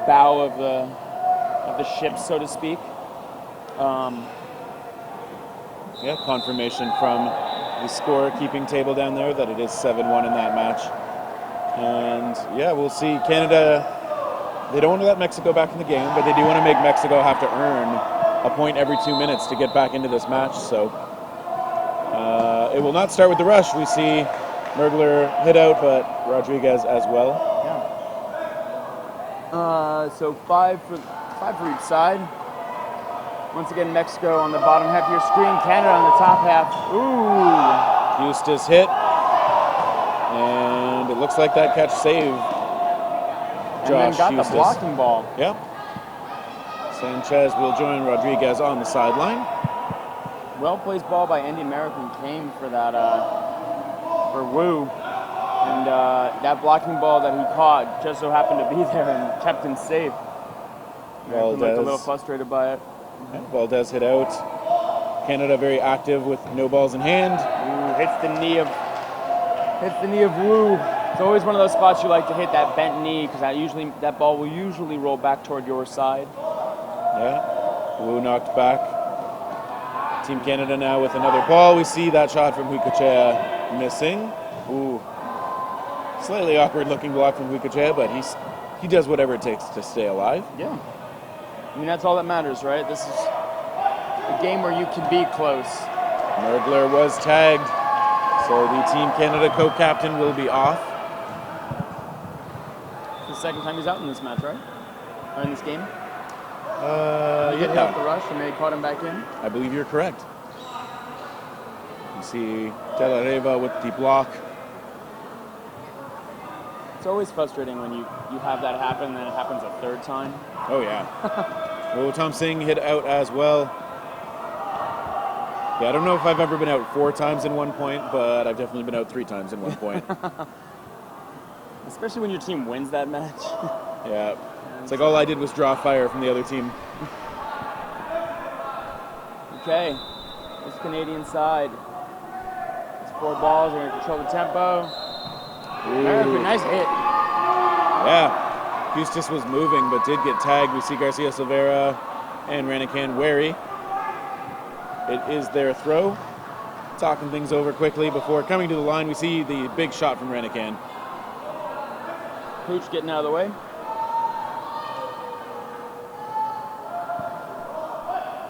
B: bow of the ship, so to speak.
A: Confirmation from the score-keeping table down there that it is 7-1 in that match. And, we'll see. Canada, they don't want to let Mexico back in the game, but they do want to make Mexico have to earn a point every 2 minutes to get back into this match. So it will not start with the rush. We see Mergler hit out, but Rodriguez as well.
B: Yeah. So five for each side. Once again, Mexico on the bottom half of your screen, Canada on the top half. Ooh.
A: Eustace hit, and it looks like that catch saved
B: And then got Eustace. The blocking ball.
A: Yep. Sanchez will join Rodriguez on the sideline.
B: Well-placed ball by Andy American came for that, for Wu. And that blocking ball that he caught just so happened to be there and kept him safe. American looked a little frustrated by it.
A: Yeah, Valdez hit out. Canada very active with no balls in hand.
B: Ooh, hits the knee of Wu. It's always one of those spots you like to hit, that bent knee, because that ball will usually roll back toward your side.
A: Yeah, Wu knocked back. Team Canada now with another ball. We see that shot from Huikuchea missing. Ooh, slightly awkward looking block from Huikuchea, but he does whatever it takes to stay alive.
B: Yeah, I mean, that's all that matters, right? This is a game where you can be close.
A: Mergler was tagged, so the Team Canada co-captain will be off.
B: The second time he's out in this match, right? Or in this game?
A: He
B: hit off the rush and they caught him back in?
A: I believe you're correct. You see De La Riva with the block.
B: It's always frustrating when you have that happen and then it happens a third time.
A: Oh, yeah. Oh, Tom Singh hit out as well. Yeah, I don't know if I've ever been out 4 times in 1 point, but I've definitely been out 3 times in 1 point.
B: Especially when your team wins that match.
A: Yeah. It's like all I did was draw fire from the other team.
B: Okay. This Canadian side. These 4 balls are going to control the tempo. America, nice hit.
A: Yeah. Custis was moving, but did get tagged. We see Garcia Silveira and Ranican wary. It is their throw. Talking things over quickly before coming to the line. We see the big shot from Ranican.
B: Pooch getting out of the way.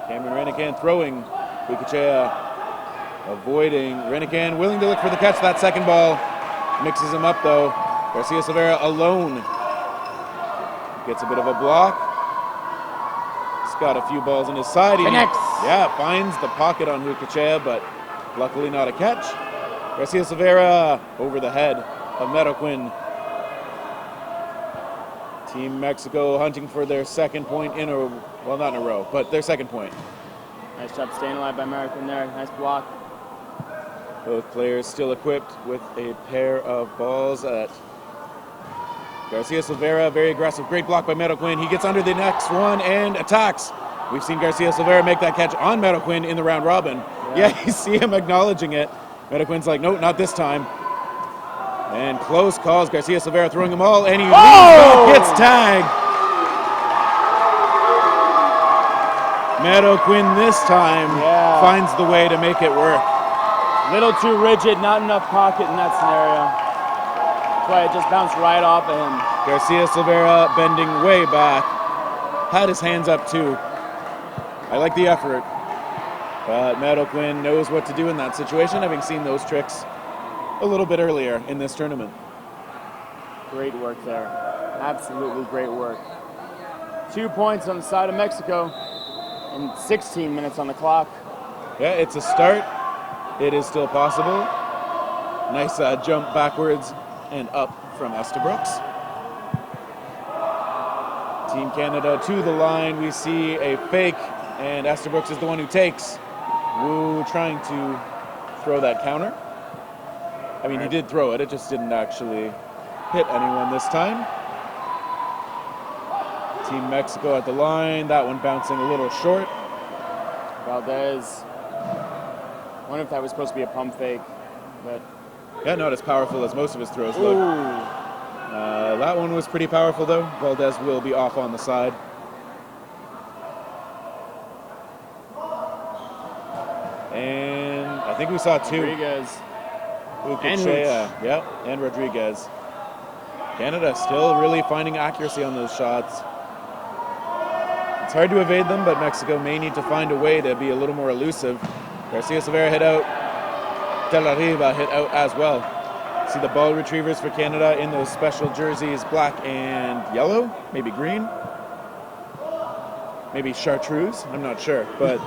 A: Cameron Ranican throwing. Huikuchea avoiding. Ranican willing to look for the catch. That second ball mixes him up though. Garcia Silveira alone. Gets a bit of a block. He's got a few balls in his side.
B: Connects.
A: Yeah, finds the pocket on Huikuchea, but luckily not a catch. Garcia Silveira over the head of Meroquin. Team Mexico hunting for their second point in a, well, not in a row, but their second point.
B: Nice job staying alive by Meroquin there. Nice block.
A: Both players still equipped with a pair of balls at Garcia Silveira. Very aggressive. Great block by Meroquin. He gets under the next one and attacks. We've seen Garcia Silveira make that catch on Meroquin in the round robin. Yeah, you see him acknowledging it. Meroquin's like, no, not this time. And close calls. Garcia Silveira throwing them all, and he leans back, gets tagged. Meroquin this time finds the way to make it work.
B: Little too rigid, not enough pocket in that scenario. That's why it just bounced right off of him.
A: Garcia Silveira bending way back. Had his hands up too. I like the effort. But Meroquin knows what to do in that situation, having seen those tricks a little bit earlier in this tournament.
B: Great work there. Absolutely great work. 2 points on the side of Mexico and 16 minutes on the clock.
A: Yeah, it's a start. It is still possible. Nice jump backwards and up from Estabrooks. Team Canada to the line. We see a fake, and Estabrooks is the one who takes. Wu trying to throw that counter. I mean, he did throw it. It just didn't actually hit anyone this time. Team Mexico at the line. That one bouncing a little short.
B: Valdez. I wonder if that was supposed to be a pump fake, but
A: yeah, not as powerful as most of his throws look. That one was pretty powerful though. Valdez will be off on the side. And I think we saw 2.
B: Rodriguez.
A: And Rodriguez. Canada still really finding accuracy on those shots. It's hard to evade them, but Mexico may need to find a way to be a little more elusive. Garcia Silveira hit out. De La Riva hit out as well. See the ball retrievers for Canada in those special jerseys, black and yellow, maybe green, maybe chartreuse, I'm not sure, but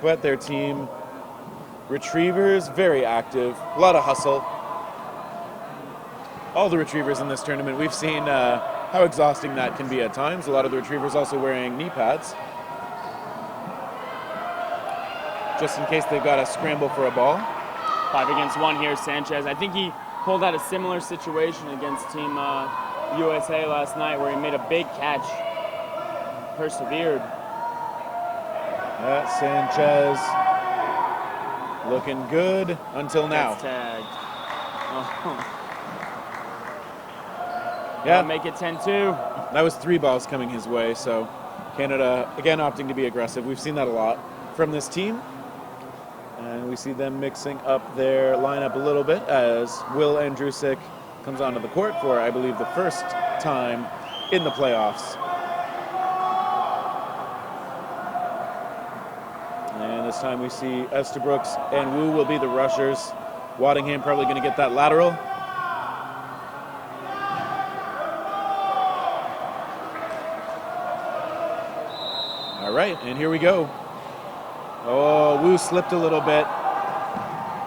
A: but their team retrievers, very active, a lot of hustle. All the retrievers in this tournament, we've seen how exhausting that can be at times. A lot of the retrievers also wearing knee pads, just in case they've got to scramble for a ball.
B: 5 against 1 here, Sanchez. I think he pulled out a similar situation against Team USA last night where he made a big catch. persevered.
A: Sanchez looking good until now.
B: Gets tagged. Oh.
A: Yeah,
B: Make it 10-2.
A: that was 3 balls coming his way, so Canada, again, opting to be aggressive. We've seen that a lot from this team. And we see them mixing up their lineup a little bit as Will Andrusic comes onto the court for, I believe, the first time in the playoffs. And this time we see Estabrooks and Wu will be the rushers. Waddingham probably going to get that lateral. All right, and here we go. Oh, Wu slipped a little bit.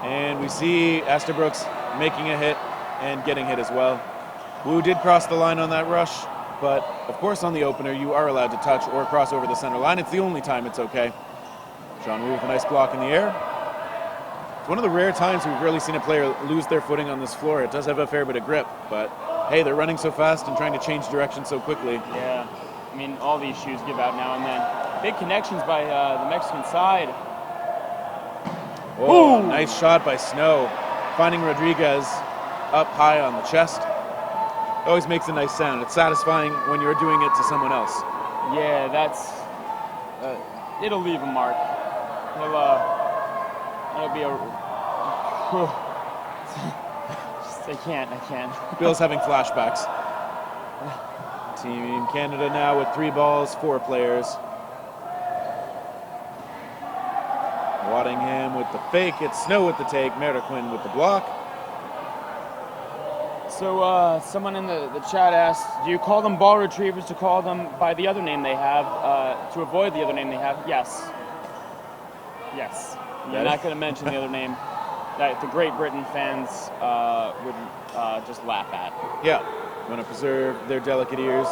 A: And we see Estabrooks making a hit and getting hit as well. Wu did cross the line on that rush, but of course on the opener you are allowed to touch or cross over the center line. It's the only time it's okay. John Wu with a nice block in the air. It's one of the rare times we've really seen a player lose their footing on this floor. It does have a fair bit of grip, but hey, they're running so fast and trying to change direction so quickly.
B: Yeah, I mean, all these shoes give out now and then. Big connections by the Mexican side.
A: Oh, nice shot by Snow. Finding Rodriguez up high on the chest. Always makes a nice sound. It's satisfying when you're doing it to someone else.
B: Yeah, that's... it'll leave a mark. It'll be a... I can't.
A: Bill's having flashbacks. Team Canada now with 3 balls, 4 players. Waddingham with the fake. It's Snow with the take. Merriquin with the block.
B: So someone in the chat asked, do you call them ball retrievers to call them by the other name they have, to avoid the other name they have? Yes. Yes. You're not going to mention the other name that the Great Britain fans would just laugh at.
A: Yeah. Want to preserve their delicate ears.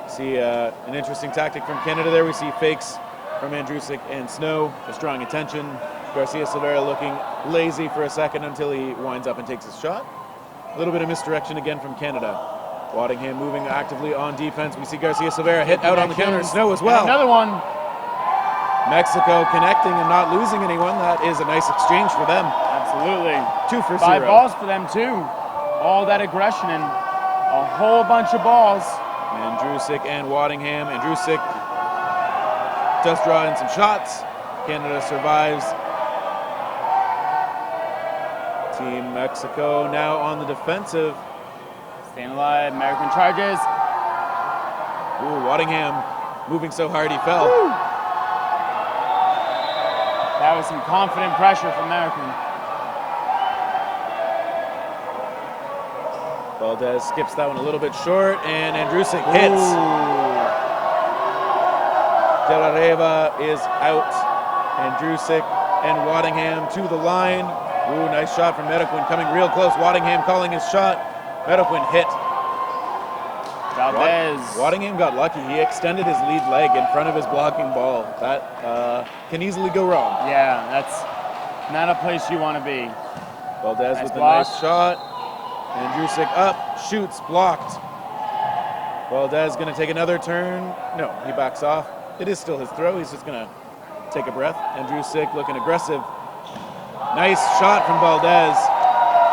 A: See an interesting tactic from Canada there. We see fakes from Andrusic and Snow, just drawing attention. Garcia Silveira looking lazy for a second until he winds up and takes his shot. A little bit of misdirection again from Canada. Waddingham moving actively on defense. We see Garcia Silveira hit out on the counter. Snow as well.
B: And another one.
A: Mexico connecting and not losing anyone. That is a nice exchange for them.
B: Absolutely.
A: 2 for 0.
B: 5 balls for them too. All that aggression and a whole bunch of balls.
A: Andrusic and Waddingham. Andrusic does draw in some shots. Canada survives. Team Mexico now on the defensive.
B: Staying alive. American charges.
A: Ooh, Waddingham moving so hard he fell.
B: Woo. That was some confident pressure from American.
A: Valdez skips that one a little bit short, and Andrusic hits. De La Riva is out. Andrusic and Waddingham to the line. Ooh, nice shot from Merriquin coming real close. Waddingham calling his shot. Merriquin hit.
B: Valdez.
A: Waddingham got lucky. He extended his lead leg in front of his blocking ball. That can easily go wrong.
B: Yeah, that's not a place you want to be.
A: Valdez
B: Nice
A: with
B: block.
A: a nice shot. Andrusic up, shoots, blocked. Valdez going to take another turn. No, he backs off. It is still his throw. He's just going to take a breath. Andrusic looking aggressive. Nice shot from Valdez.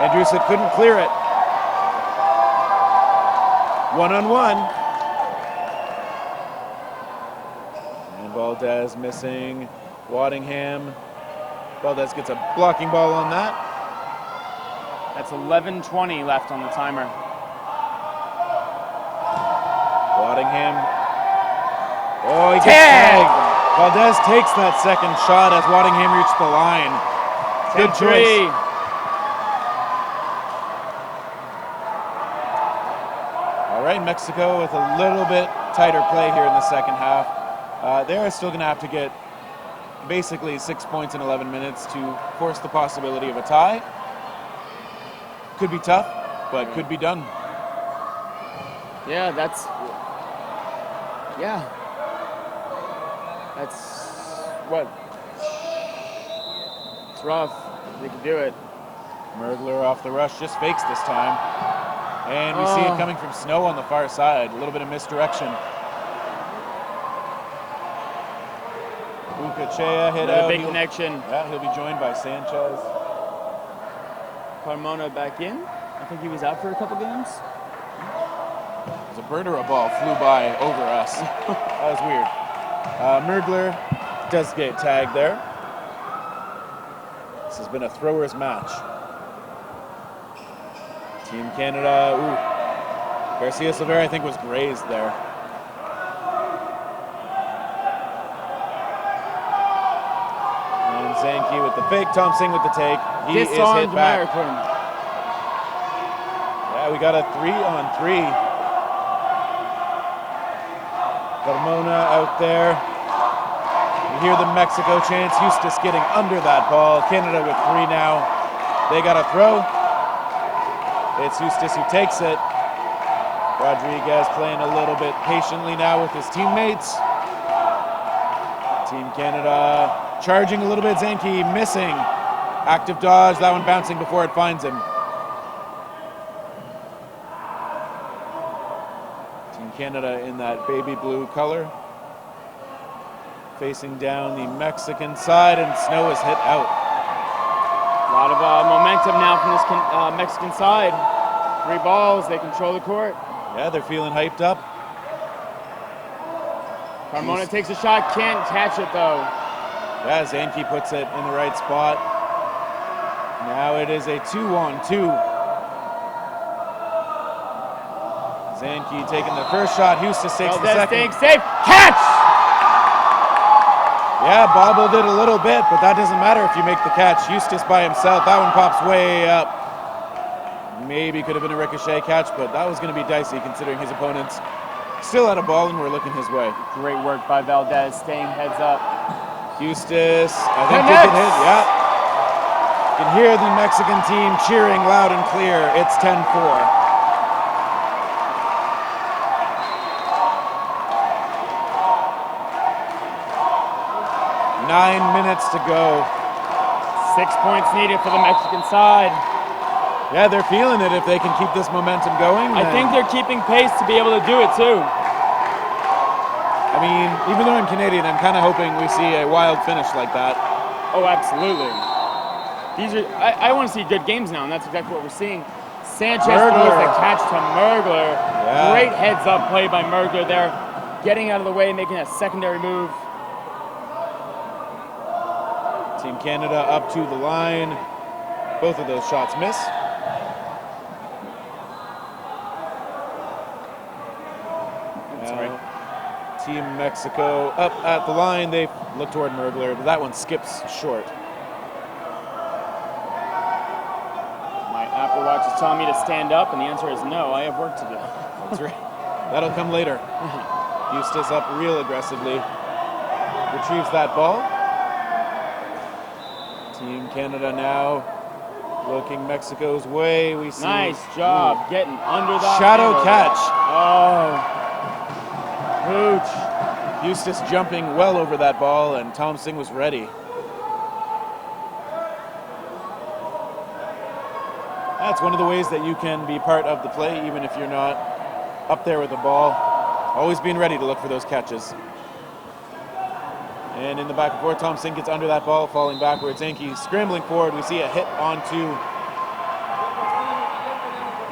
A: Andrusic couldn't clear it. 1-on-1. And Valdez missing. Waddingham. Valdez gets a blocking ball on that.
B: That's 11:20 left on the timer.
A: Waddingham. Oh, he gets tagged. Valdez takes that second shot as Waddingham reached the line. Good choice. All right, Mexico with a little bit tighter play here in the second half. They're still going to have to get basically 6 points in 11 minutes to force the possibility of a tie. Could be tough, but could be done.
B: Yeah, that's what? It's rough. They can do it.
A: Mergler off the rush, just fakes this time. And we see it coming from Snow on the far side. A little bit of misdirection. Ukachea hit
B: Another
A: out.
B: big connection.
A: Yeah, he'll be joined by Sanchez.
B: Carmona back in. I think he was out for a couple games.
A: It was a bird or a ball flew by over us. That was weird. Mergler does get tagged there. This has been a throwers match. Team Canada, Garcia Silvera, I think, was grazed there. And Zanke with the fake, Tom Singh with the take. He is hit back. Yeah, we got a 3-on-3. Carmona out there. You hear the Mexico chants. Eustace getting under that ball. Canada with 3 now. They got a throw. It's Eustace who takes it. Rodriguez playing a little bit patiently now with his teammates. Team Canada charging a little bit. Zanke missing. Active dodge. That one bouncing before it finds him. Team Canada in that baby blue color. Facing down the Mexican side, and Snow is hit out.
B: A lot of momentum now from this Mexican side. 3 balls, they control the court.
A: Yeah, they're feeling hyped up.
B: Carmona takes a shot, can't catch it though.
A: Yeah, Zanke puts it in the right spot. Now it is a 2-on-2. Zanke taking the first shot, Eustace takes the second.
B: Safe, catch!
A: Yeah, bobbled it a little bit, but that doesn't matter if you make the catch. Eustace by himself, that one pops way up. Maybe could have been a ricochet catch, but that was going to be dicey considering his opponents still had a ball and were looking his way.
B: Great work by Valdez, staying heads up.
A: Eustace, I think did get hit, yeah. You can hear the Mexican team cheering loud and clear. It's 10-4. 9 minutes to go.
B: 6 points needed for the Mexican side.
A: Yeah, they're feeling it if they can keep this momentum going.
B: I think they're keeping pace to be able to do it too.
A: I mean, even though I'm Canadian, I'm kind of hoping we see a wild finish like that.
B: Oh, absolutely. I want to see good games now, and that's exactly what we're seeing. Sanchez throws the catch to Mergler. Yeah. Great heads-up play by Mergler there, getting out of the way, making a secondary move.
A: Team Canada up to the line. Both of those shots miss. Team Mexico up at the line. They look toward Mergler, but that one skips short.
B: My Apple Watch is telling me to stand up, and the answer is no. I have work to do.
A: That's right. That'll come later. Eustace up real aggressively. Retrieves that ball. Team Canada now looking Mexico's way. We see
B: nice job getting under that
A: shadow catch.
B: Oh. Hooch.
A: Eustace jumping well over that ball, and Tom Singh was ready. That's one of the ways that you can be part of the play, even if you're not up there with the ball. Always being ready to look for those catches. And in the back and forth, Tom Singh gets under that ball, falling backwards. Zanke scrambling forward. We see a hit onto...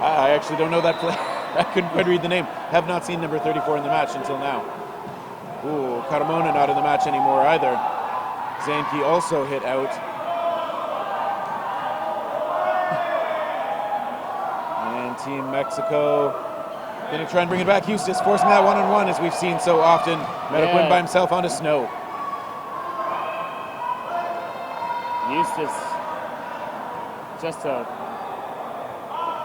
A: I actually don't know that play. I couldn't quite read the name. Have not seen number 34 in the match until now. Ooh, Carmona not in the match anymore either. Zanke also hit out. And Team Mexico gonna try and bring it back. Eustace forcing that one-on-one as we've seen so often. Metaquin by himself onto Snow.
B: Eustace, just a,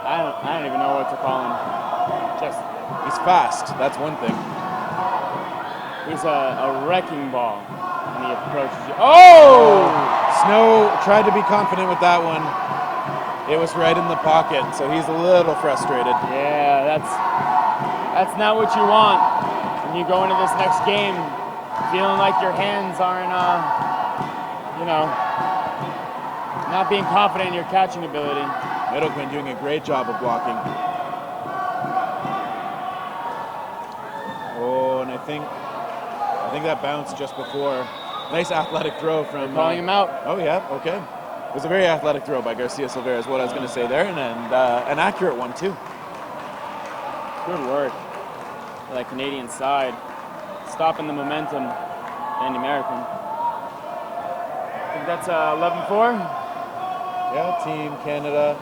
B: I don't even know what to call him.
A: He's fast, that's one thing.
B: He's a wrecking ball when he approaches you. Oh!
A: Snow tried to be confident with that one. It was right in the pocket, so he's a little frustrated.
B: Yeah, that's not what you want when you go into this next game feeling like your hands aren't, not being confident in your catching ability.
A: Middlequin doing a great job of blocking. Oh, and I think that bounce just before Nice athletic throw from...
B: Calling him out.
A: Oh, yeah, okay. It was a very athletic throw by Garcia Silveira is what I was going to say there, and an accurate one, too.
B: Good work for that Canadian side. Stopping the momentum and the American. I think that's 11-4.
A: Yeah, Team Canada.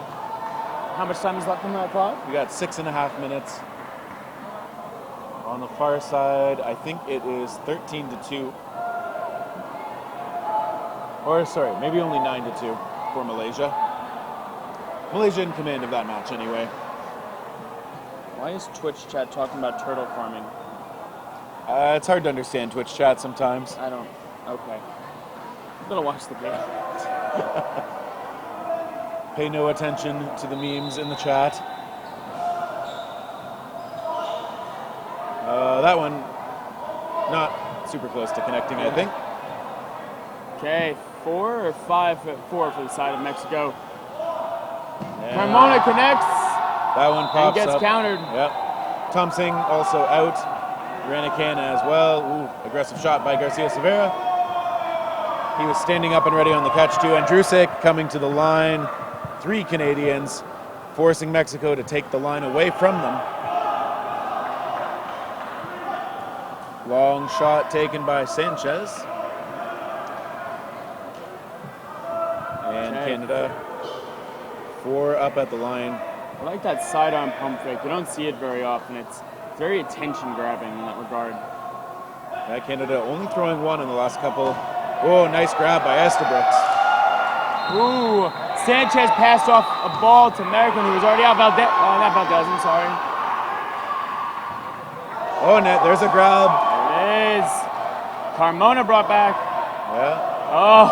B: How much time is left on that clock?
A: We got 6.5 minutes. On the far side, I think it is 13-2. Or, sorry, maybe only 9-2 for Malaysia. Malaysia in command of that match, anyway.
B: Why is Twitch chat talking about turtle farming?
A: It's hard to understand Twitch chat sometimes.
B: I don't. Okay. I'm gonna watch the game.
A: Pay no attention to the memes in the chat. That one, not super close to connecting, I think.
B: Okay, 4 or 5 4 for the side of Mexico. Carmona connects.
A: That one pops
B: and gets
A: up.
B: countered.
A: Yep. Tom Singh also out. Ranakan as well. Ooh, aggressive shot by Garcia Silveira. He was standing up and ready on the catch too. And Drusik coming to the line. 3 Canadians forcing Mexico to take the line away from them. Long shot taken by Sanchez. And Canada 4 up at the line.
B: I like that sidearm pump fake. We don't see it very often. It's very attention grabbing in that regard.
A: Yeah, Canada only throwing 1 in the last couple. Oh, nice grab by Estabrooks.
B: Ooh, Sanchez passed off a ball to American who was already out. Not Valdez, I'm sorry.
A: Oh, net, there's a grab.
B: There it is. Carmona brought back.
A: Yeah.
B: Oh,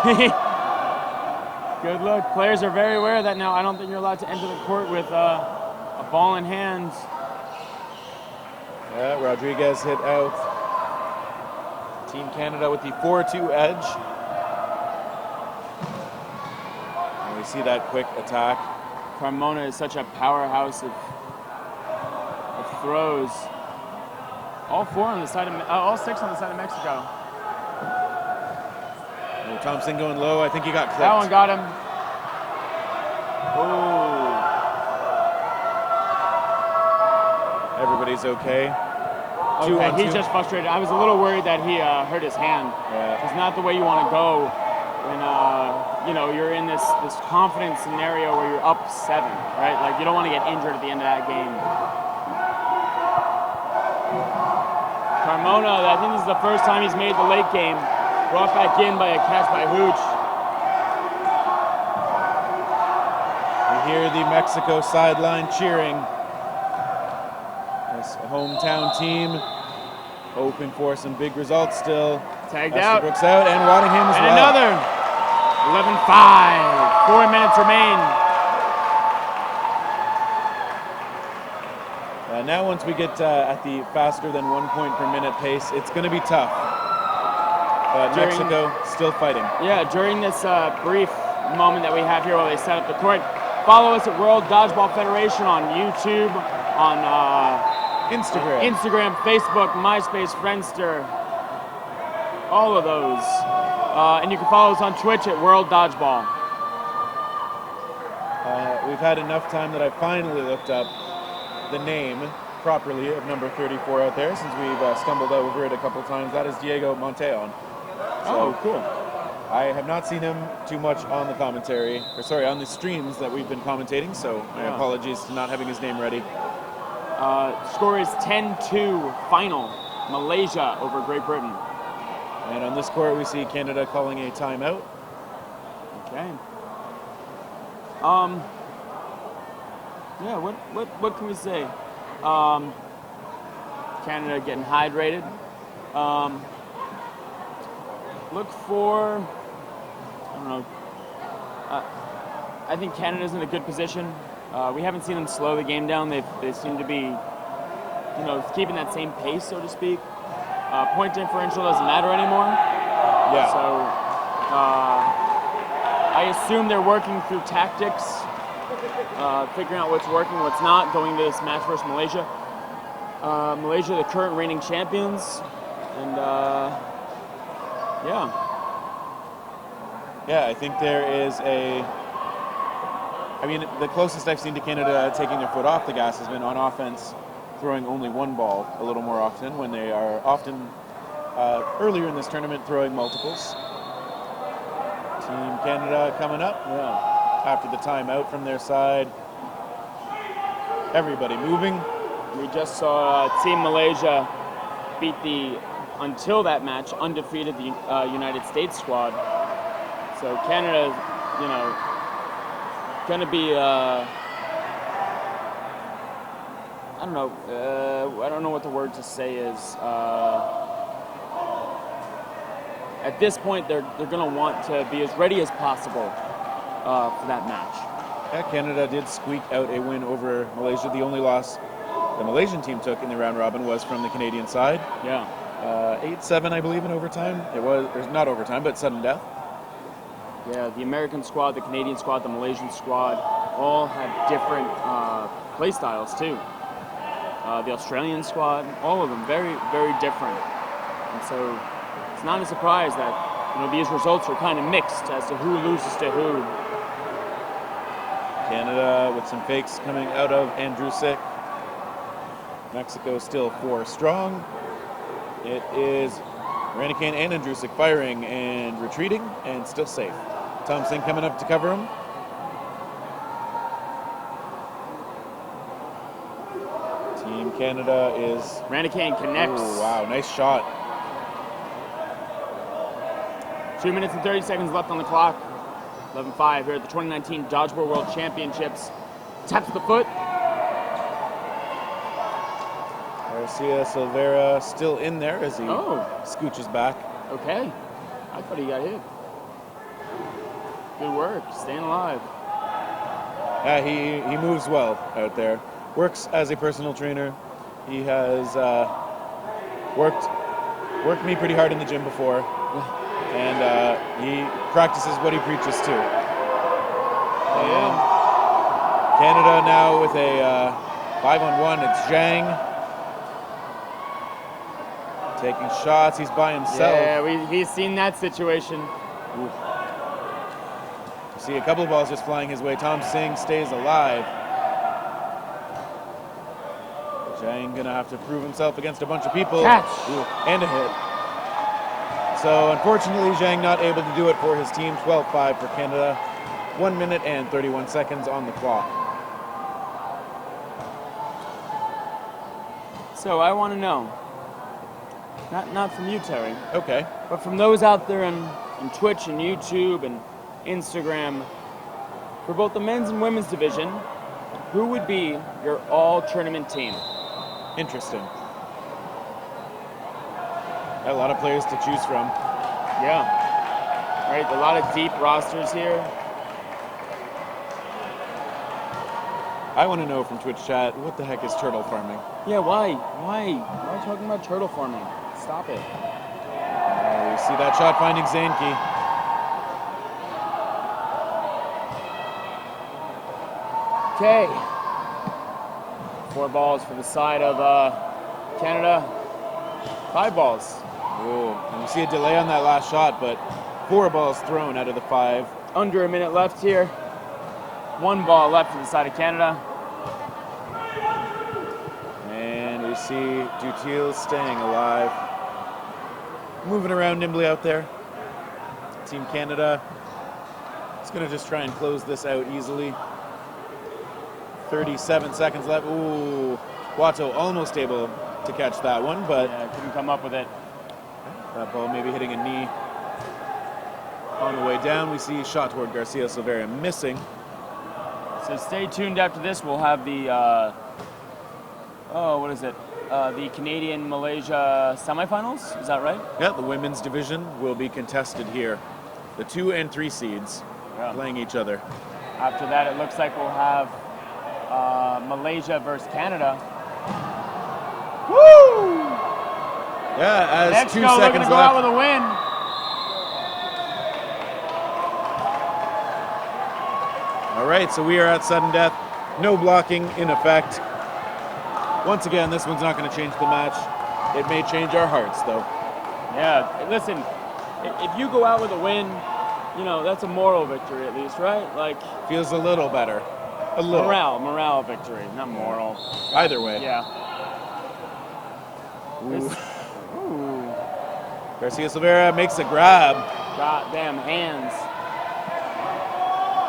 B: good look. Players are very aware of that now. I don't think you're allowed to enter the court with a ball in hand.
A: Yeah, Rodriguez hit out. Team Canada with the 4-2 edge. And we see that quick attack.
B: Carmona is such a powerhouse of throws. All 6 on the side of Mexico.
A: Oh, Thompson going low. I think he got clipped.
B: That one got him. Ooh.
A: Everybody's okay.
B: Okay, he's just frustrated. I was a little worried that he hurt his hand.
A: Yeah.
B: It's not the way you want to go when you're in this confident scenario where you're up 7, right? Like you don't want to get injured at the end of that game. Carmona, I think this is the first time he's made the late game. Brought back in by a catch by Hooch.
A: We hear the Mexico sideline cheering. This hometown team hoping for some big results still.
B: Tagged out.
A: Brooks out and Waddingham as
B: and
A: well.
B: Another. 11-5. 4 minutes remain.
A: Now once we get at the faster than 1 point per minute pace, it's going to be tough. But Mexico still fighting.
B: Yeah, during this brief moment that we have here while they set up the court, follow us at World Dodgeball Federation on YouTube, on Instagram, Facebook, MySpace, Friendster, all of those. And you can follow us on Twitch at World Dodgeball.
A: We've had enough time that I finally looked up the name properly of number 34 out there since we've stumbled over it a couple times. That is Diego Monteon.
B: So, cool.
A: I have not seen him too much on the commentary, on the streams that we've been commentating, so my apologies to not having his name ready.
B: Score is 10-2 final, Malaysia over Great Britain.
A: And on this court we see Canada calling a timeout.
B: Okay. Yeah, what can we say? Canada getting hydrated. Look for, I don't know. I think Canada's in a good position. We haven't seen them slow the game down. They seem to be, keeping that same pace, so to speak. Point differential doesn't matter anymore.
A: Yeah.
B: So I assume they're working through tactics, figuring out what's working, what's not, going to this match versus Malaysia. Malaysia, the current reigning champions, and
A: Yeah, I think there is I mean, the closest I've seen to Canada taking their foot off the gas has been on offense, throwing only one ball a little more often, when they are often earlier in this tournament throwing multiples. Team Canada coming up.
B: Yeah.
A: After the timeout from their side. Everybody moving.
B: We just saw Team Malaysia beat the, until that match, undefeated the United States squad. So Canada, you know, going to be, I don't know what the word to say is. At this point, they're going to want to be as ready as possible for that match.
A: Yeah, Canada did squeak out a win over Malaysia. The only loss the Malaysian team took in the round robin was from the Canadian side.
B: Yeah.
A: 8-7, I believe, in overtime. It was, or not overtime, but sudden death.
B: Yeah, the American squad, the Canadian squad, the Malaysian squad all have different play styles too. The Australian squad, all of them, very, very different. And so it's not a surprise that, you know, these results are kind of mixed as to who loses to who.
A: Canada with some fakes coming out of Andrusic. Mexico still 4 strong. It is Ranican and Andrusic firing and retreating and still safe. Thompson coming up to cover him. Team Canada is...
B: Ranican connects.
A: Oh, wow, nice shot.
B: 2 minutes and 30 seconds left on the clock. 11-5 here at the 2019 Dodgeball World Championships. Taps the foot.
A: Garcia Silveira still in there as he scooches back.
B: Okay. I thought he got hit. Good work, staying alive.
A: Yeah, he moves well out there. Works as a personal trainer. He has worked me pretty hard in the gym before. And he practices what he preaches too. And Canada now with a 5-on-1. It's Zhang taking shots. He's by himself.
B: Yeah, he's seen that situation.
A: Ooh. You see a couple of balls just flying his way. Tom Singh stays alive. Zhang gonna have to prove himself against a bunch of people.
B: Catch!
A: Ooh, and a hit. So unfortunately, Zhang not able to do it for his team. 12-5 for Canada. 1 minute and 31 seconds on the clock.
B: So I want to know, not from you, Terry,
A: Okay.
B: but from those out there on Twitch and YouTube and Instagram, for both the men's and women's division, who would be your all-tournament team?
A: Interesting. Got a lot of players to choose from.
B: Yeah. Right, a lot of deep rosters here.
A: I want to know from Twitch chat, what the heck is turtle farming?
B: Yeah, why? Why are you talking about turtle farming? Stop it.
A: You see that shot finding Zanke.
B: Okay. 4 balls for the side of Canada. 5 balls.
A: Ooh, and you see a delay on that last shot, but 4 balls thrown out of the 5.
B: Under a minute left here. 1 ball left for the side of Canada.
A: And we see Dutil staying alive. Moving around nimbly out there. Team Canada is going to just try and close this out easily. 37 seconds left. Ooh, Watto almost able to catch that one, but
B: yeah, couldn't come up with it.
A: That ball maybe hitting a knee. On the way down, we see shot toward Garcia Silveira missing.
B: So stay tuned after this. We'll have the, the Canadian-Malaysia semifinals. Is that right?
A: Yeah, the women's division will be contested here. The 2 and 3 seeds playing each other.
B: After that, it looks like we'll have Malaysia versus Canada. Woo!
A: Yeah, as
B: Mexico
A: 2 seconds
B: looking to go
A: left.
B: out with a win.
A: All right, so we are at sudden death. No blocking in effect. Once again, this one's not going to change the match. It may change our hearts, though.
B: Yeah, listen, if you go out with a win, you know, that's a moral victory at least, right? Like,
A: Feels a little better. A little.
B: morale victory, not moral.
A: Either way.
B: Yeah.
A: Ooh.
B: Ooh.
A: Garcia Silveira makes a grab.
B: Goddamn hands.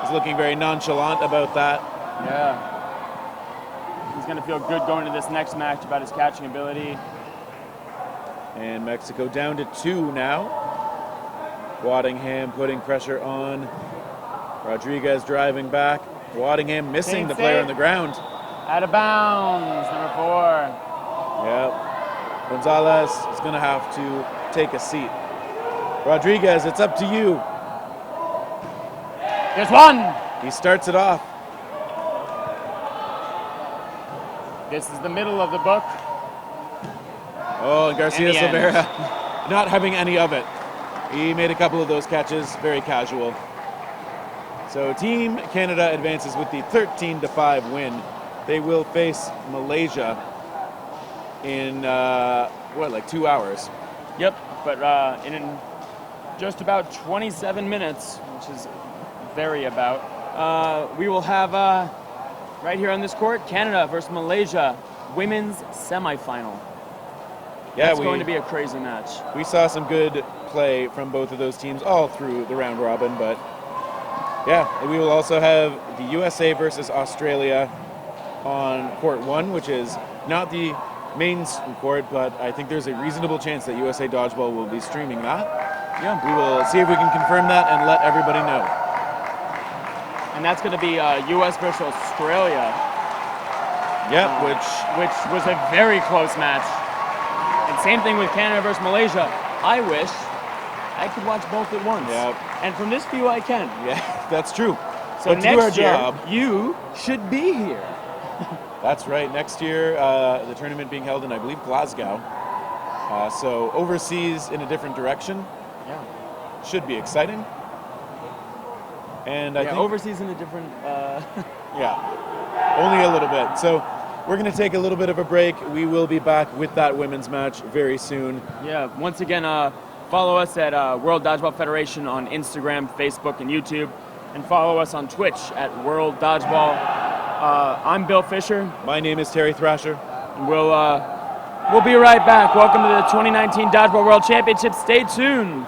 A: He's looking very nonchalant about that.
B: Yeah. He's going to feel good going to this next match about his catching ability.
A: And Mexico down to 2 now. Waddingham putting pressure on. Rodriguez driving back. Waddingham missing the player on the ground.
B: Out of bounds, number 4.
A: Yep. Gonzalez is going to have to take a seat. Rodriguez, it's up to you.
B: There's one.
A: He starts it off.
B: This is the middle of the book.
A: Oh, and Garcia
B: And the end.
A: Silveira not having any of it. He made a couple of those catches, very casual. So Team Canada advances with the 13-5 win. They will face Malaysia in, 2 hours?
B: Yep, but in just about 27 minutes, which is very about, we will have, right here on this court, Canada versus Malaysia, women's semifinal.
A: Yeah,
B: It's going to be a crazy match.
A: We saw some good play from both of those teams all through the round robin, but yeah, we will also have the USA versus Australia on court 1, which is not the main court, but I think there's a reasonable chance that USA Dodgeball will be streaming that.
B: Yeah.
A: We will see if we can confirm that and let everybody know.
B: And that's going to be US versus Australia.
A: Yep,
B: which was a very close match. And same thing with Canada versus Malaysia. I wish I could watch both at once.
A: Yep.
B: And from this view, I can.
A: Yeah, that's true.
B: So
A: but to do our
B: next year,
A: job,
B: you should be here.
A: that's right. Next year, the tournament being held in, I believe, Glasgow. So overseas in a different direction.
B: Yeah.
A: Should be exciting. And I think
B: overseas in a different.
A: yeah, only a little bit. So we're going to take a little bit of a break. We will be back with that women's match very soon.
B: Yeah. Once again, follow us at World Dodgeball Federation on Instagram, Facebook, and YouTube, and follow us on Twitch at World Dodgeball. I'm Bill Fisher.
A: My name is Terry Thrasher.
B: And we'll be right back. Welcome to the 2019 Dodgeball World Championships. Stay tuned.